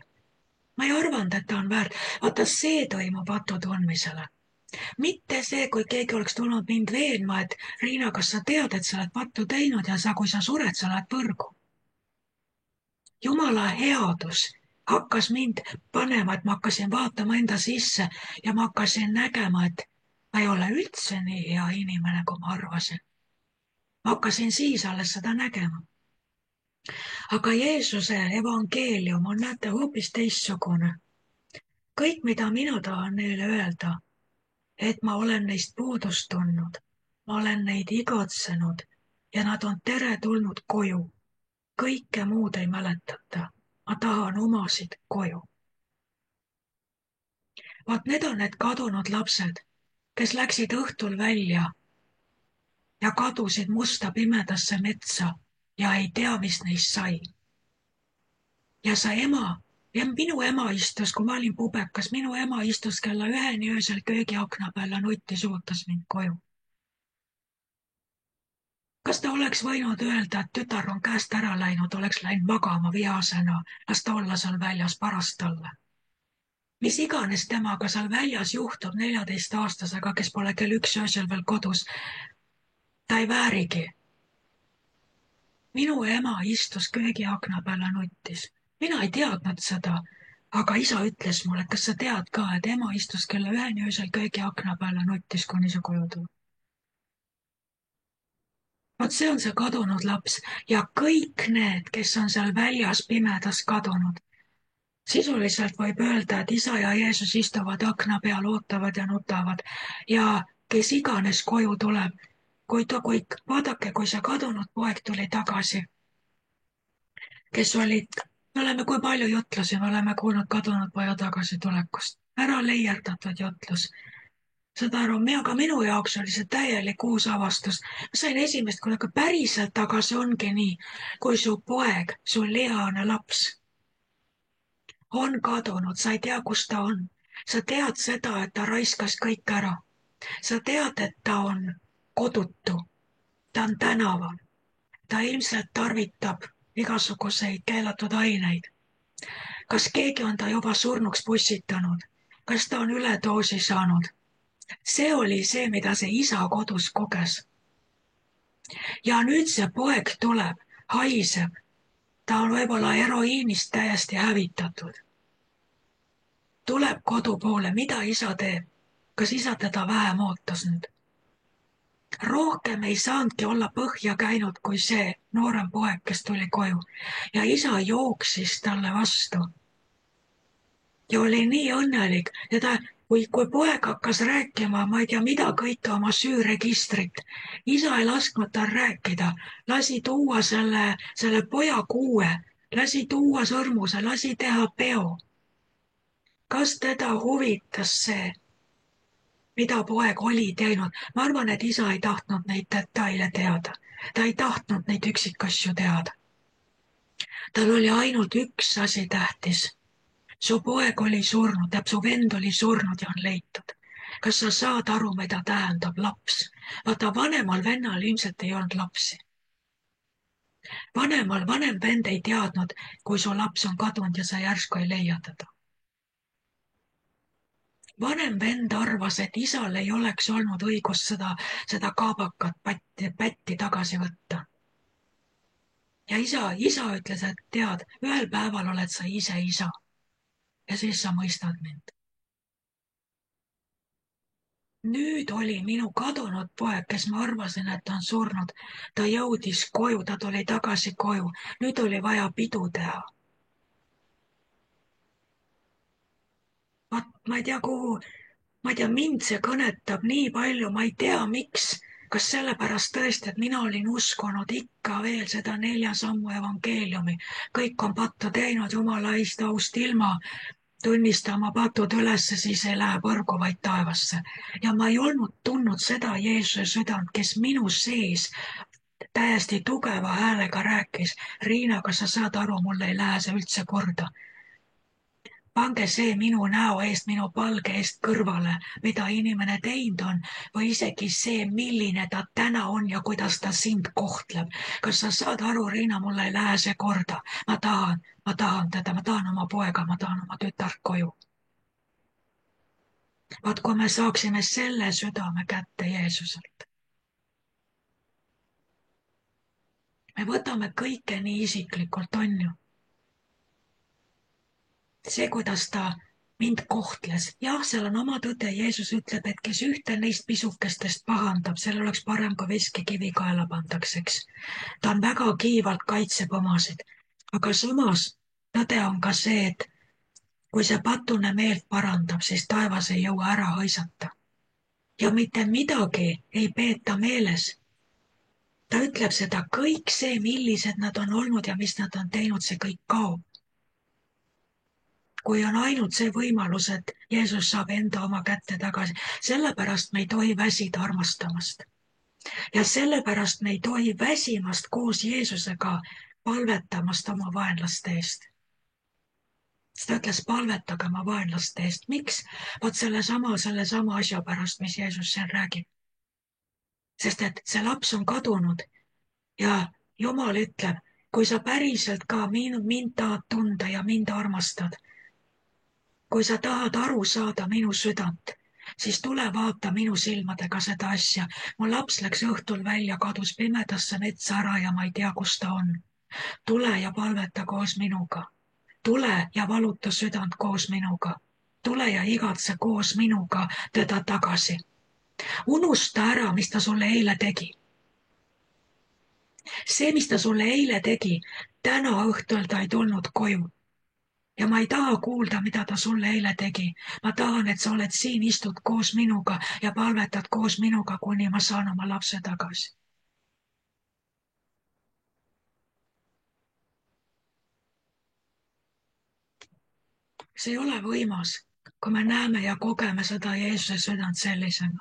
Ma ei arvanud, et ta on väärt. Vaata, see toimub patu tundmisele. Mitte see, kui keegi oleks tulnud mind veenma, et Riina, kas sa tead, et sa oled pattu teinud ja kui sa sured, sa lähed põrgu. Jumala headus hakkas mind panema, et ma hakkasin vaatama enda sisse ja ma hakkasin nägema, et ma ei ole üldse nii hea inimene, kui ma arvasin. Ma hakkasin siis alles seda nägema. Aga Jeesuse evangeelium on, näete, hoopis teistsugune. Kõik, mida mina tahan neile öelda, et ma olen neist puudust tundnud, ma olen neid igatsenud ja nad on teretulnud koju. Kõike muud ei mäletata. Ma tahan omasid koju. Vaat need on need kadunud lapsed, kes läksid õhtul välja ja kadusid musta pimedasse metsa ja ei tea, mis neist sai. Ja minu ema istus, kui ma olin pubekas, minu ema istus kella 1 öösel köögiakna peal ja nuttis, ootas mind koju. Kas ta oleks võinud öelda, et tütar on käest ära läinud, oleks läinud magama vihasena, las ta olla seal väljas, parast talle. Mis iganes temaga seal väljas juhtub 14-aastasega, kes pole kell 1 öösel veel kodus, ta ei väärigi. Minu ema istus köögiakna peal ja nuttis. Mina ei teadnud seda, aga isa ütles mulle, et kas sa tead ka, et ema istus kella 1 öösel köögiakna peal ja nuttis, kuni see koju tuli. Vot see on see kadunud laps ja kõik need, kes on seal väljas pimedas kadunud. Sisuliselt võib öelda, et isa ja Jeesus istuvad akna peal, ootavad ja nutavad ja kes iganes koju tuleb, vaadake, kui see kadunud poeg tuli tagasi, kes olid, kui palju jutlusi me oleme kuulnud kadunud poja tagasitulekust, ära leierdatud jutlus. Saad aru, aga minu jaoks oli see täielik uus avastus. Ma sain esimest korda päriselt, aga see ongi nii, kui su poeg, su lihane laps on kadunud, sa ei tea, kus ta on. Sa tead seda, et ta raiskas kõik ära. Sa tead, et ta on kodutu. Ta on tänaval. Ta ilmselt tarvitab igasuguseid keelatud aineid. Kas keegi on ta juba surnuks pussitanud? Kas ta on üledoosi saanud? See oli see, mida see isa kodus koges. Ja nüüd see poeg tuleb, haiseb. Ta on võib-olla heroiinist täiesti hävitatud. Tuleb kodu poole, mida isa teeb? Kas isa teda vähem ootas nüüd? Rohkem ei saanudki olla põhja käinud kui see noorem poeg, kes tuli koju ja isa jooksis talle vastu. Ja oli nii õnnelik ja kui poeg hakkas rääkima, ma ei tea mida kõike oma süüregistrit, isa ei lasknud tal rääkida, lasi tuua selle poja kuue, lasi tuua sõrmuse, lasi teha peo. kas teda huvitas see, mida poeg oli teinud? Ma arvan, et isa ei tahtnud neid detaile teada. Ta ei tahtnud neid üksikasju teada. Tal oli ainult üks asi tähtis. Su poeg oli surnud ja su vend oli surnud ja on leitud. Kas sa saad aru, mida tähendab laps? Vaata, vanemal vennal ilmselt ei olnud lapsi. Vanem vend ei teadnud, kui su laps on kadunud ja sa järsku ei leia teda. Vanem vend arvas, et isal ei oleks olnud õigust seda kaabakat pätti tagasi võtta. Ja isa ütles, et tead, ühel päeval oled sa ise isa. Ja siis sa mõistad mind. Nüüd oli minu kadunud poeg, kes ma arvasin, et ta on surnud. Ta jõudis koju, ta tuli tagasi koju. Nüüd oli vaja pidu teha. Ma ei tea, ma ei tea, mind see kõnetab nii palju, ma ei tea, miks. Kas sellepärast tõesti, et mina olin uskunud ikka veel seda 4 sammu evangeeliumi. Kõik on pattu teinud, Jumala eest aust ilma. Tunnista oma patud ülesse, siis ei lähe põrgu, vaid taevasse. Ja ma ei olnud tundnud seda Jeesuse südant, kes minu sees täiesti tugeva häälega rääkis. Riina, kas sa saad aru, mul ei lähe see üldse korda. Pange see minu näo eest, minu palge eest kõrvale, mida inimene teinud on, või isegi see, milline ta täna on ja kuidas ta sind kohtleb. Kas sa saad aru, Riina, mulle ei lähe see korda. Ma tahan teda, ma tahan oma poega, ma tahan oma tütart koju. Vaat kui me saaksime selle südame kätte Jeesuselt. Me võtame kõike nii isiklikult, on ju. See, kuidas ta mind kohtles. Jah, seal on oma tõde. Jeesus ütleb, et kes ühte neist pisukestest pahandab, sellel oleks parem, kui veskikivi kaela pandaks, eks. Ta on väga kiivalt kaitseb omasid. Aga samas tõde on ka see, et kui see patune meelt parandab, siis taevas ei jõua ära haisata. Ja mitte midagi ei peeta meeles. Ta ütleb seda, kõik see, millised nad on olnud ja mis nad on teinud, see kõik kaob. Kui on ainult see võimalus, et Jeesus saab enda oma kätte tagasi, sellepärast me ei tohi väsida armastamast. Ja sellepärast me ei tohi väsimast koos Jeesusega palvetamast oma vaenlaste eest. Ta ütles, palvetage oma vaenlaste eest. Miks? Vaat sellesama asja pärast, mis Jeesus siin räägib. Sest et see laps on kadunud ja Jumal ütleb, kui sa päriselt ka mind tahad tunda ja mind armastad, kui sa tahad aru saada minu südant, siis tule vaata minu silmadega seda asja. Mu laps läks õhtul välja, kadus pimedasse metsa ära ja ma ei tea, kus ta on. Tule ja palveta koos minuga. Tule ja valuta südant koos minuga. Tule ja igatse koos minuga teda tagasi. Unusta ära, mis ta sulle eile tegi. See, mis ta sulle eile tegi, täna õhtul ta ei tulnud koju. Ja ma ei taha kuulda, mida ta sulle eile tegi. Ma tahan, et sa oled siin, istud koos minuga ja palvetad koos minuga, kuni ma saan oma lapse tagasi. See ei ole võimas, kui me näeme ja kogeme seda Jeesuse südant sellisena.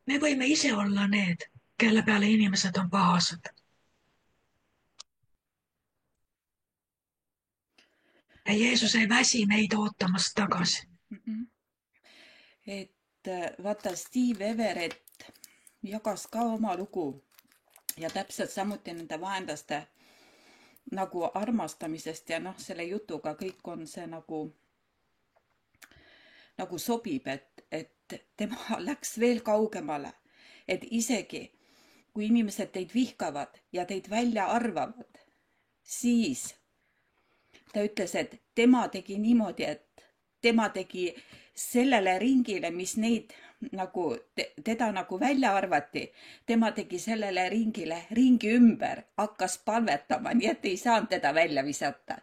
Me võime ise olla need, kelle peale inimesed on pahased. Ja Jeesus ei väsi meid ootamast tagasi. Et vaata, Steve Everett jagas ka oma lugu ja täpselt samuti nende vaenlaste nagu armastamisest ja noh, selle jutuga kõik on see nagu sobib, et tema läks veel kaugemale, et isegi kui inimesed teid vihkavad ja teid välja arvavad, siis ta ütles, et tema tegi niimoodi, et tema tegi sellele ringile, mis neid nagu teda nagu välja arvati, tema tegi sellele ringile ringi ümber, hakkas palvetama, nii et ei saanud teda välja visata.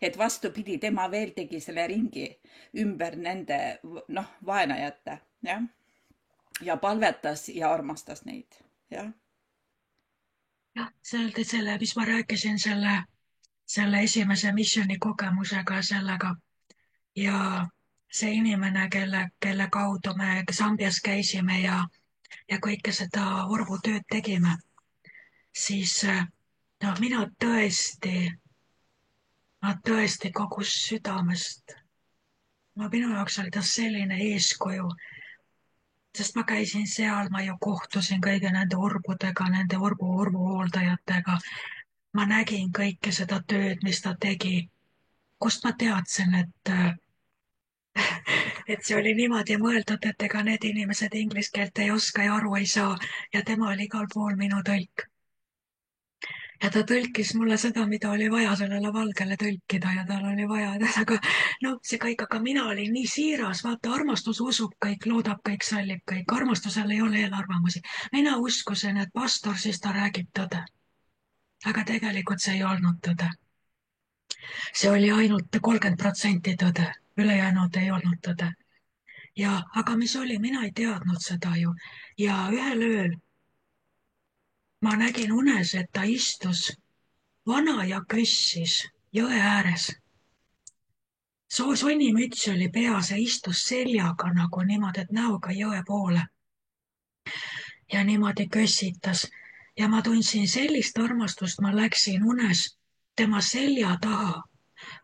Et vastupidi, tema veel tegi selle ringi ümber nende vaenajate, jah. Ja palvetas ja armastas neid, jah. Jah, selle, mis ma rääkisin selle esimese missiooni kogemusega ja sellega ja see inimene, kelle kaudu me Sambias käisime ja kõike seda orbutööd tegime, siis no ma tõesti kogu südamest, minu jaoks oli ta selline eeskuju, sest ma käisin seal, ma ju kohtusin kõigi nende orbudega, nende orbuhooldajatega. Ma nägin kõike seda tööd, mis ta tegi. Kust ma teadsin, et see oli niimoodi mõeldud, et ega need inimesed inglise keelt ei oska ja aru ei saa ja tema oli igal pool minu tõlk. Ja ta tõlkis mulle seda, mida oli vaja sellele valgele tõlkida ja tal oli vaja, aga no see kõik, aga mina olin nii siiras, vaata, armastus usub kõik, loodab kõik, sallib kõik, armastusel ei ole eelarvamusi. Mina uskusin, et pastor, siis ta räägib tõde. Aga tegelikult see ei olnud tõde. See oli ainult 30% tõde, ülejäänud ei olnud tõde. Ja, aga mis oli, mina ei teadnud seda ju. Ja ühel ööl ma nägin unes, et ta istus vana ja kössis jõe ääres. Sonnimüts oli peas ja istus seljaga nagu niimoodi, et näoga jõe poole. Ja niimoodi kössitas. Ja ma tundsin sellist armastust, ma läksin unes tema selja taha.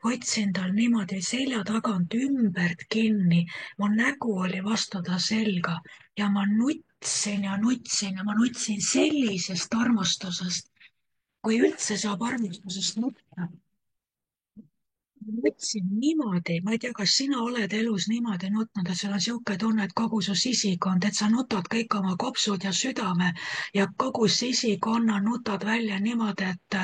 Võtsin tal niimoodi selja tagant ümbert kinni. Mu nägu oli vastu ta selga ja ma nutsin ja nutsin ja ma nutsin sellisest armastusest, kui üldse saab armastusest nutta. Nutsin niimoodi, ma ei tea, kas sina oled elus niimoodi nutnud, et sul on sihuke tunne, et kogu su sisikond, et sa nutad kõik oma kopsud ja südame ja kogu sisikonna nutad välja niimoodi, et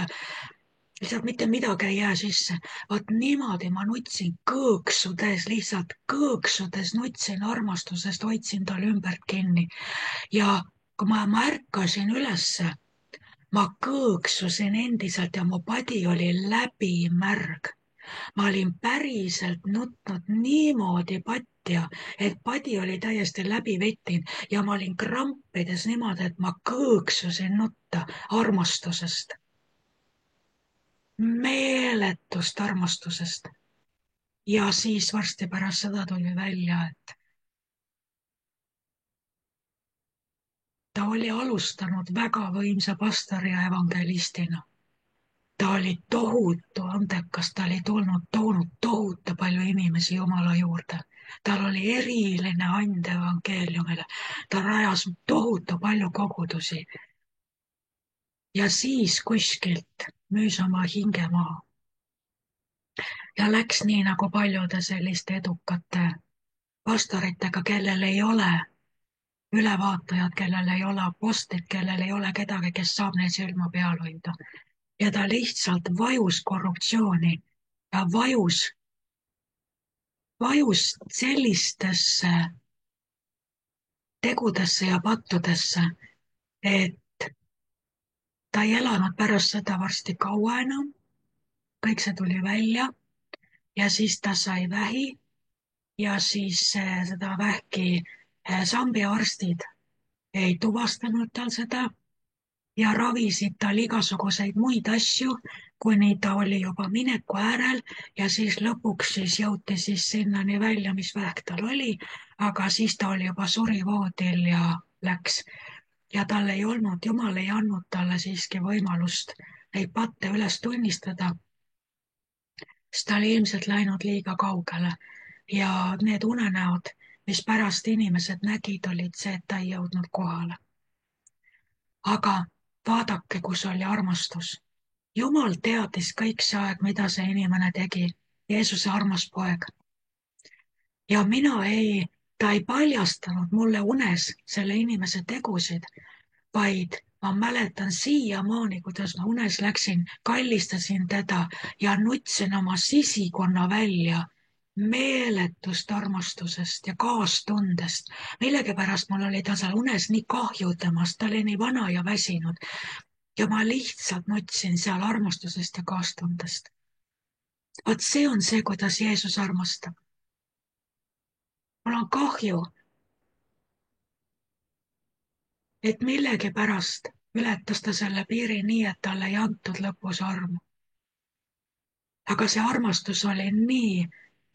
lihtsalt mitte midagi ei jää sisse. Vot niimoodi ma nutsin kõõksudes, lihtsalt kõõksudes nutsin armastusest, hoidsin tal ümbert kinni. Ja kui ma ärkasin ülesse, ma kõõksusin endiselt ja mu padi oli läbimärg. Ma olin päriselt nutnud niimoodi patja, et padi oli täiesti läbi vettinud ja ma olin krampides niimoodi, et ma kõõksusin nutta armastusest. Meeletust armastusest. Ja siis varsti pärast seda tuli välja, et ta oli alustanud väga võimsa pastori ja evangelistina. Ta oli tohutu andekas, ta oli toonud tohutu palju inimesi Jumala juurde. Tal oli eriline and evangeeliumile. Ta rajas tohutu palju kogudusi. Ja siis kuskilt müüs oma hinge maha. Ja läks nii nagu paljude selliste edukate pastoritega, kellel ei ole ülevaatajad, kellel ei ole apostlit, kellel ei ole kedagi, kes saab neil silma peal hoida. Ja ta lihtsalt vajus korruptsiooni ja vajus sellistesse tegudesse ja pattudesse, et ta ei elanud pärast seda varsti kaua enam. Kõik see tuli välja ja siis ta sai vähi ja siis seda vähki Sambia arstid ei tuvastanud tal seda ja ravisid tal igasuguseid muid asju, kuni ta oli juba mineku äärel ja siis lõpuks siis jõuti siis sinnani välja, mis vähk tal oli, aga siis ta oli juba surivoodil ja läks. Ja tal ei olnud, Jumal ei andnud talle siiski võimalust neid patte üles tunnistada, sest ta oli ilmselt läinud liiga kaugele ja need unenäod, mis pärast inimesed nägid, olid see, et ta ei jõudnud kohale. Aga vaadake, kus oli armastus. Jumal teadis kõik see aeg, mida see inimene tegi. Jeesuse armas poeg. Ja ta ei paljastanud mulle unes selle inimese tegusid, vaid ma mäletan siiamaani, kuidas ma unes läksin, kallistasin teda ja nutsin oma sisikonna välja meeletust armastusest ja kaastundest. Millegipärast mul oli ta seal unes nii kahju temast, ta oli nii vana ja väsinud. Ja ma lihtsalt nutsin seal armastusest ja kaastundest. Vot see on see, kuidas Jeesus armastab. Mul on kahju, et millegipärast ületas ta selle piiri nii, et talle ei antud lõpus armu. Aga see armastus oli nii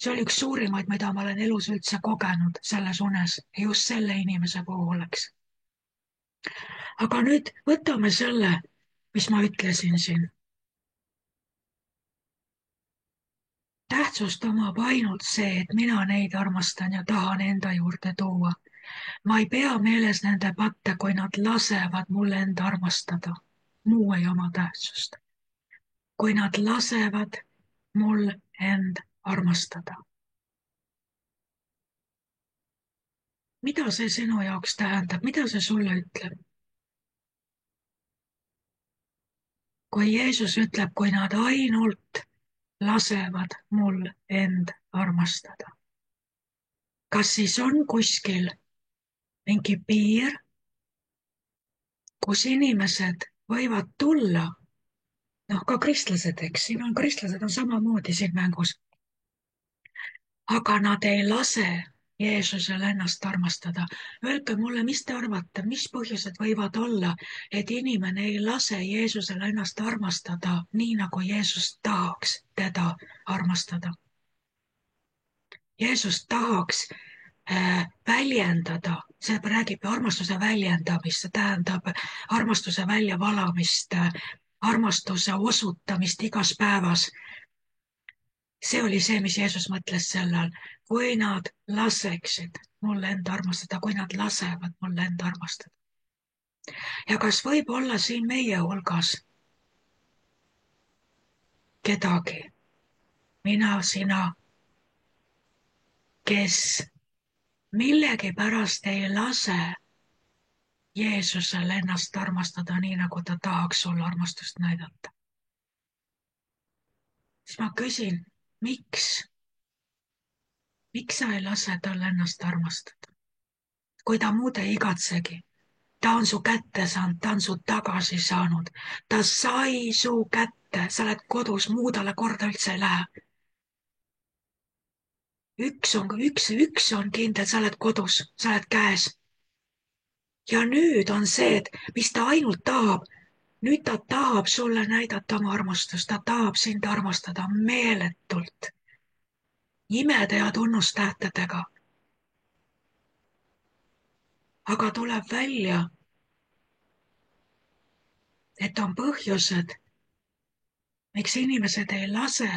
see oli üks suurimaid, mida ma olen elus üldse kogenud selles unes, just selle inimese puhul, eks. aga nüüd võtame selle, mis ma ütlesin siin. tähtsust omab ainult see, et mina neid armastan ja tahan enda juurde tuua. ma ei pea meeles nende patte, kui nad lasevad mul end armastada. muu ei oma tähtsust. kui nad lasevad mul end armastada. mida see sinu jaoks tähendab, mida see sulle ütleb? kui Jeesus ütleb, kui nad ainult lasevad mul end armastada. kas siis on kuskil mingi piir, kus inimesed võivad tulla, noh, ka kristlased, eks, siin on kristlased on samamoodi siin mängus, aga nad ei lase Jeesusel ennast armastada. Öelge mulle, mis te arvate, mis põhjused võivad olla, et inimene ei lase Jeesusel ennast armastada nii, nagu Jeesus tahaks teda armastada. Jeesus tahaks väljendada, see räägib armastuse väljendamist, see tähendab armastuse väljavalamist, armastuse osutamist igas päevas. see oli see, mis Jeesus mõtles sellel, kui nad laseksid mulle enda armastada, kui nad lasevad mulle enda armastada. ja kas võib olla siin meie hulgas kedagi, mina, sina, kes millegipärast ei lase Jeesusel ennast armastada nii, nagu ta tahaks sulle armastust näidata? siis ma küsin, miks? miks sa ei lase tal ennast armastada? kui ta muud ei igatsegi, ta on su kätte saanud, ta on su tagasi saanud, ta sai su kätte, sa oled kodus, muu talle korda üldse ei lähe. üks on kindel, sa oled kodus, sa oled käes. ja nüüd on see, et mis ta ainult tahab, nüüd ta tahab sulle näidata oma armastust, ta tahab sind armastada meeletult, imede ja tunnustähtedega. aga tuleb välja, et on põhjused, miks inimesed ei lase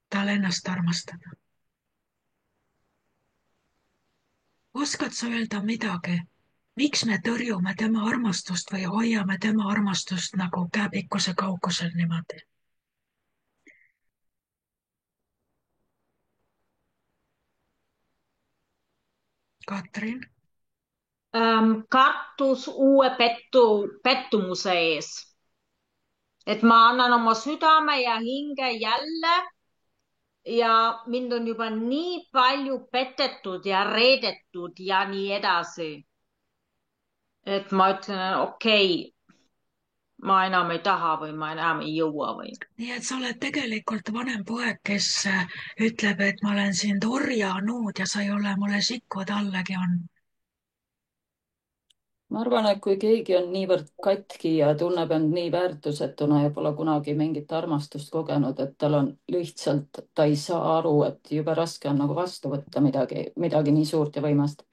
tal ennast armastada. oskad sa öelda midagi, miks me tõrjume tema armastust või hoiame tema armastust nagu käepikkuse kaugusel niimoodi? Katrin? Kartus uue pettumuse ees. Et ma annan oma südame ja hinge jälle ja mind on juba nii palju petetud ja reedetud ja nii edasi. Et ma ütlen, okei, ma enam ei taha või ma enam ei jõua või. nii et sa oled tegelikult vanem poeg, kes ütleb, et ma olen sind orjanud ja sa ei ole mulle sikud allagi andnud. ma arvan, et kui keegi on niivõrd katki ja tunneb end nii väärtusetuna ja pole kunagi mingit armastust kogenud, et tal on lihtsalt, ta ei saa aru, et jube raske on nagu vastu võtta midagi nii suurt ja võimast.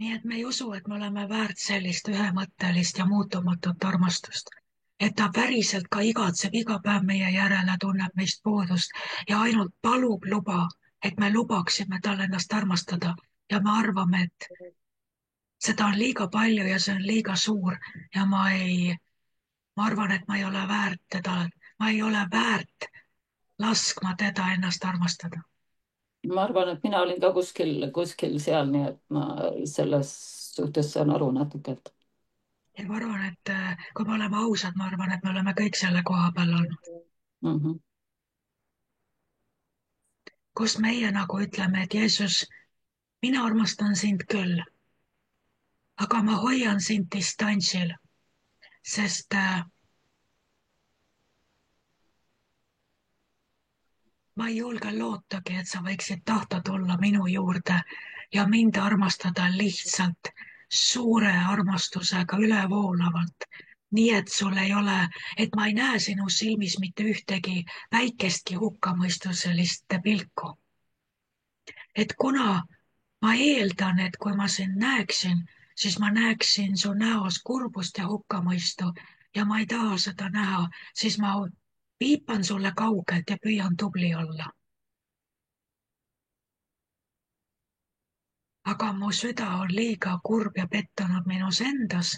nii et me ei usu, et me oleme väärt sellist ühemõttelist ja muutumatut armastust. et ta päriselt ka igatseb iga päev meie järele, tunneb meist puudust ja ainult palub luba, et me lubaksime tal ennast armastada ja me arvame, et seda on liiga palju ja see on liiga suur ja ma arvan, et ma ei ole väärt teda, ma ei ole väärt laskma teda ennast armastada. ma arvan, et mina olin ka kuskil seal, nii et ma selles suhtes saan aru natuke, et. ja ma arvan, et kui me oleme ausad, ma arvan, et me oleme kõik selle koha peal olnud. kus meie nagu ütleme, et Jeesus, mina armastan sind küll, aga ma hoian sind distantsil, sest ma ei julge lootagi, et sa võiksid tahta tulla minu juurde ja mind armastada lihtsalt suure armastusega ülevoolavalt. nii et sul ei ole, et ma ei näe sinu silmis mitte ühtegi väikestki hukkamõistuselist pilku. Et kuna ma eeldan, et kui ma sind näeksin, siis ma näeksin su näos kurbust ja hukkamõistu ja ma ei taha seda näha, siis ma viipan sulle kaugelt ja püüan tubli olla. Aga mu süda on liiga kurb ja pettunud minus endas.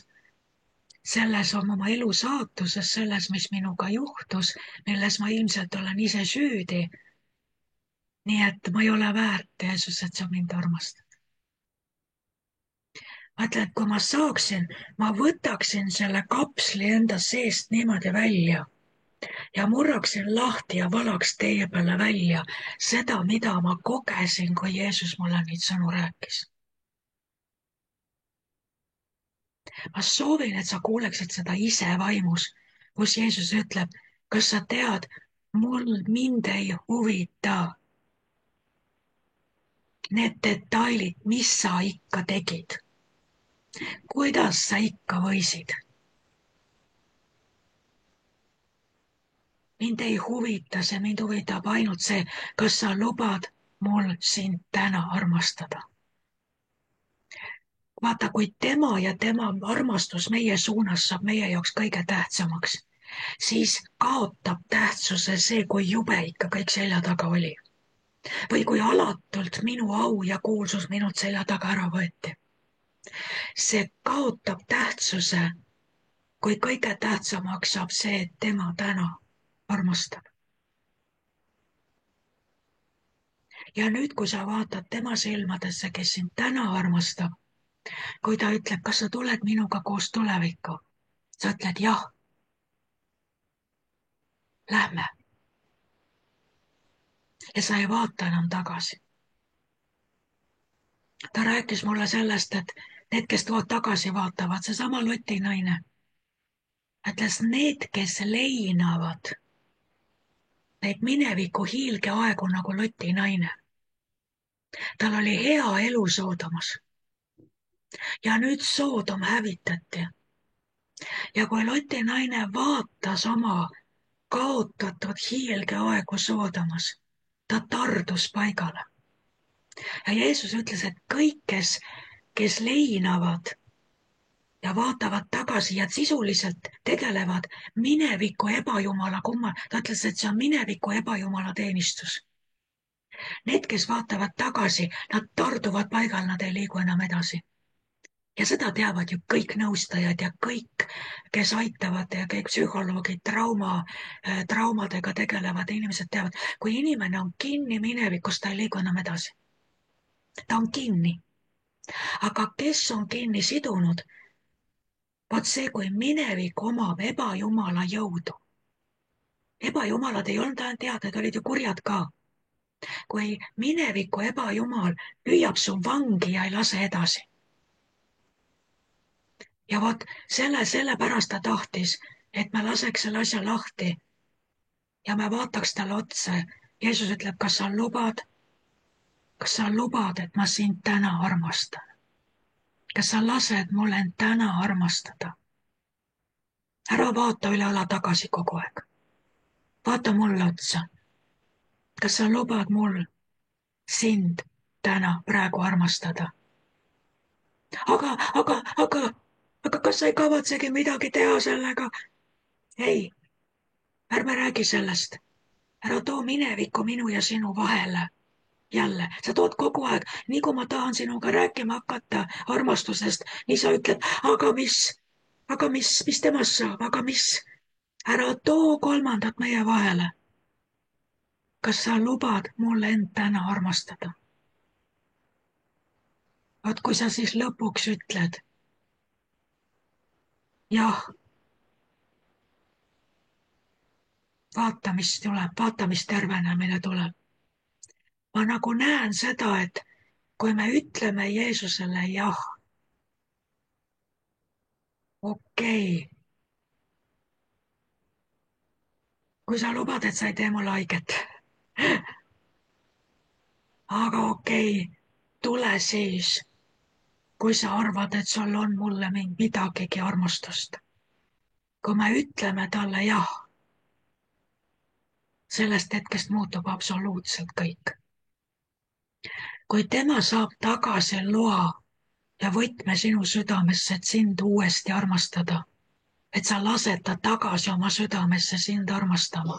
Selles on oma elu saatuses, selles, mis minuga juhtus, milles ma ilmselt olen ise süüdi. Nii et ma ei ole väärt, Jeesus, et sa mind armastad. Mõtle, et kui ma saaksin, ma võtaksin selle kapsli enda seest niimoodi välja ja murraksin lahti ja valaks teie peale välja seda, mida ma kogesin, kui Jeesus mulle neid sõnu rääkis. Ma soovin, et sa kuuleksid seda ise vaimus, kus Jeesus ütleb, kas sa tead, mind ei huvita need detailid, mis sa ikka tegid. Kuidas sa ikka võisid? Mind ei huvita see, mind huvitab ainult see, kas sa lubad mul sind täna armastada. Vaata, kui tema ja tema armastus meie suunas saab meie jaoks kõige tähtsamaks, siis kaotab tähtsuse see, kui jube ikka kõik selja taga oli. Või kui alatult minu au ja kuulsus minult selja taga ära võeti. See kaotab tähtsuse, kui kõige tähtsamaks saab see, et tema täna armastab. Ja nüüd, kui sa vaatad tema silmadesse, kes sind täna armastab, kui ta ütleb, kas sa tuled minuga koos tulevikku, sa ütled jah. Lähme. Ja sa ei vaata enam tagasi. Ta rääkis mulle sellest, et need, kes tagasi vaatavad, seesama Loti naine, ütles need, kes leinavad neid mineviku hiilgeaegu nagu Loti naine. Tal oli hea elu Soodomas. Ja nüüd Soodom hävitati. Ja kui Loti naine vaatas oma kaotatud hiilgeaegu Soodomas, ta tardus paigale. Ja Jeesus ütles, et kõik, kes leinavad ja vaatavad tagasi ja sisuliselt tegelevad mineviku ebajumala ta ütles, et see on mineviku ebajumala teenistus. Need, kes vaatavad tagasi, nad tarduvad paigal, nad ei liigu enam edasi. Ja seda teavad ju kõik nõustajad ja kõik, kes aitavad ja kõik psühholoogid, traumadega tegelevad inimesed teavad, kui inimene on kinni minevikus, ta ei liigu enam edasi. Ta on kinni. Aga kes on kinni sidunud? Vaat see, kui minevik omab ebajumala jõudu. Ebajumalad ei olnud ainult head, need olid ju kurjad ka. Kui mineviku ebajumal lüüab su vangi ja ei lase edasi. Ja vot sellepärast ta tahtis, et me laseks selle asja lahti ja me vaataks talle otsa. Jeesus ütleb, kas sa lubad, et ma sind täna armastan? Kas sa lased mul end täna armastada? Ära vaata üle õla tagasi kogu aeg. Vaata mulle otsa. Kas sa lubad mul sind täna praegu armastada? Aga kas sa ei kavatsegi midagi teha sellega? Ei, ärme räägi sellest. Ära too minevikku minu ja sinu vahele. Jälle, sa tood kogu aeg, nii kui ma tahan sinuga rääkima hakata armastusest, nii sa ütled, aga mis temast saab, aga mis? Ära too kolmandat meie vahele. Kas sa lubad mulle end täna armastada? Vaat kui sa siis lõpuks ütled, jah, vaata, mis tuleb, vaata, mis tervenemine tuleb. Ma nagu näen seda, et kui me ütleme Jeesusele jah, okei. Kui sa lubad, et sa ei tee mulle haiget. Aga okei, tule siis, kui sa arvad, et sul on mulle midagigi armastust. kui me ütleme talle jah, sellest hetkest muutub absoluutselt kõik. kui tema saab tagasi loa ja võtme sinu südamesse, et sind uuesti armastada, et sa lased ta tagasi oma südamesse sind armastama,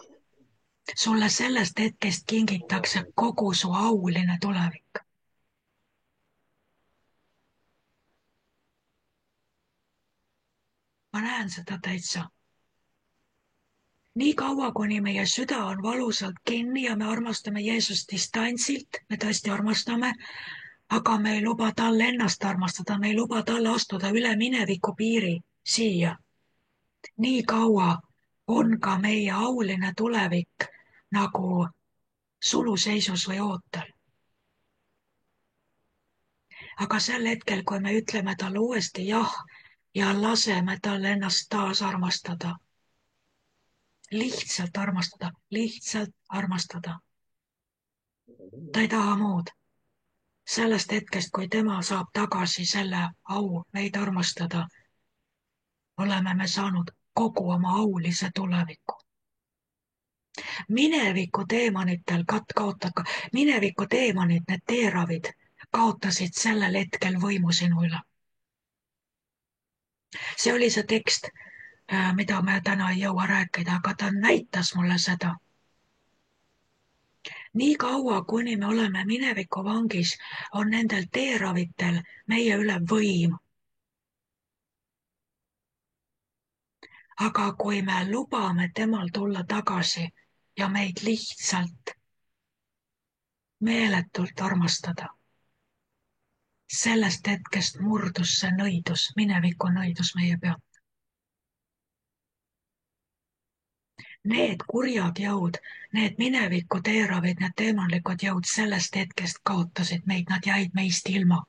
sulle sellest hetkest kingitakse kogu su auline tulevik. ma näen seda täitsa. nii kaua, kuni meie süda on valusalt kinni ja me armastame Jeesust distantsilt, me tõesti armastame, aga me ei luba tal ennast armastada, me ei luba talle astuda üle mineviku piiri siia. nii kaua on ka meie auline tulevik nagu suluseisus või ootel. aga sel hetkel, kui me ütleme talle uuesti jah ja laseme tal ennast taas armastada, lihtsalt armastada, lihtsalt armastada. ta ei taha muud. sellest hetkest, kui tema saab tagasi selle au meid armastada, oleme me saanud kogu oma aulise tuleviku. mineviku teemanitel mineviku teemanid, need teeravid, kaotasid sellel hetkel võimu sinu üle. see oli see tekst, mida me täna ei jõua rääkida, aga ta näitas mulle seda. nii kaua, kuni me oleme mineviku vangis, on nendel teeravitel meie üle võim. aga kui me lubame temal tulla tagasi ja meid lihtsalt meeletult armastada, sellest hetkest murdus see nõidus, mineviku nõidus meie pealt. Need kurjad jõud, need mineviku teeravid, need teemanlikud jõud sellest hetkest kaotasid meid, nad jäid meist ilma.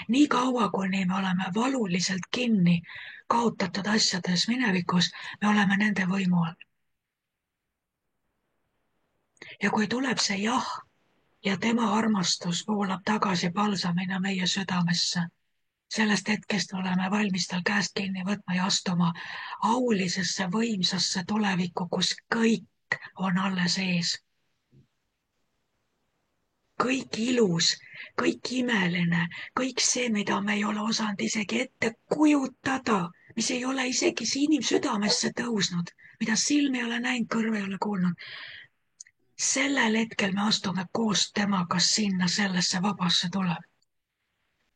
nii kaua, kuni me oleme valuliselt kinni kaotatud asjades minevikus, me oleme nende võimu all. ja kui tuleb see jah ja tema armastus voolab tagasi palsamina meie südamesse, sellest hetkest oleme valmis tal käest kinni võtma ja astuma aulisesse võimsasse tulevikku, kus kõik on alles ees. kõik ilus, kõik imeline, kõik see, mida me ei ole osanud isegi ette kujutada, mis ei ole isegi inimsüdamesse tõusnud, mida silm ei ole näinud, kõrv ei ole kuulnud. sellel hetkel me astume koos temaga sinna sellesse vabasse tulevikku.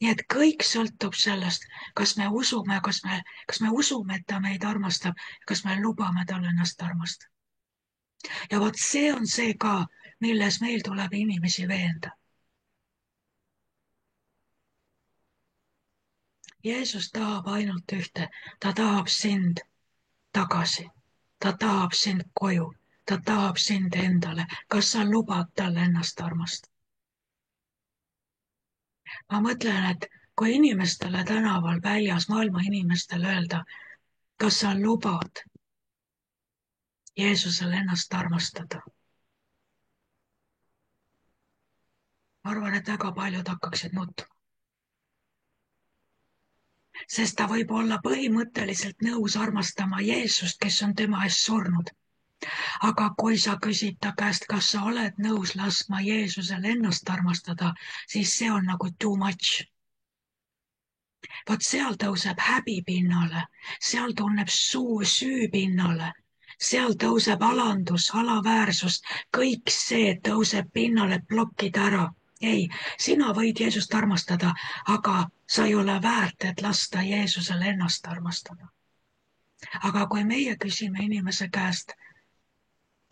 nii et kõik sõltub sellest, kas me usume, et ta meid armastab, kas me lubame tal ennast armastada. ja vot see on see ka, milles meil tuleb inimesi veenda. Jeesus tahab ainult ühte, ta tahab sind tagasi, ta tahab sind koju, ta tahab sind endale. kas sa lubad tal ennast armastada? ma mõtlen, et kui inimestele tänaval, väljas, maailma inimestele öelda, kas sa lubad Jeesusel ennast armastada? ma arvan, et väga paljud hakkaksid nutma. sest ta võib olla põhimõtteliselt nõus armastama Jeesust, kes on tema eest surnud. aga kui sa küsid ta käest, kas sa oled nõus laskma Jeesusel ennast armastada, siis see on nagu too much. vot seal tõuseb häbi pinnale, seal tunneb süü pinnale, seal tõuseb alandus, alaväärsus, kõik see tõuseb pinnale, et blokkida ära. ei, sina võid Jeesust armastada, aga sa ei ole väärt, et lasta Jeesusel ennast armastada. aga kui meie küsime inimese käest,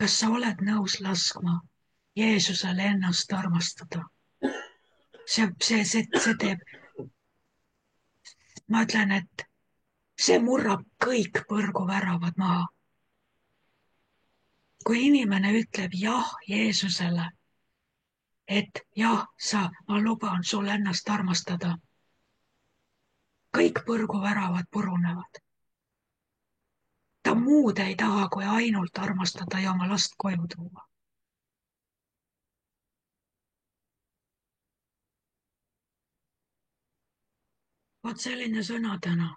kas sa oled nõus laskma Jeesusel ennast armastada, see teeb, ma ütlen, et see murrab kõik põrguväravad maha. kui inimene ütleb jah Jeesusele, et jah, ma luban sul ennast armastada, kõik põrguväravad purunevad. ta muud ei taha, kui ainult armastada ja oma last koju tuua. vot selline sõna täna.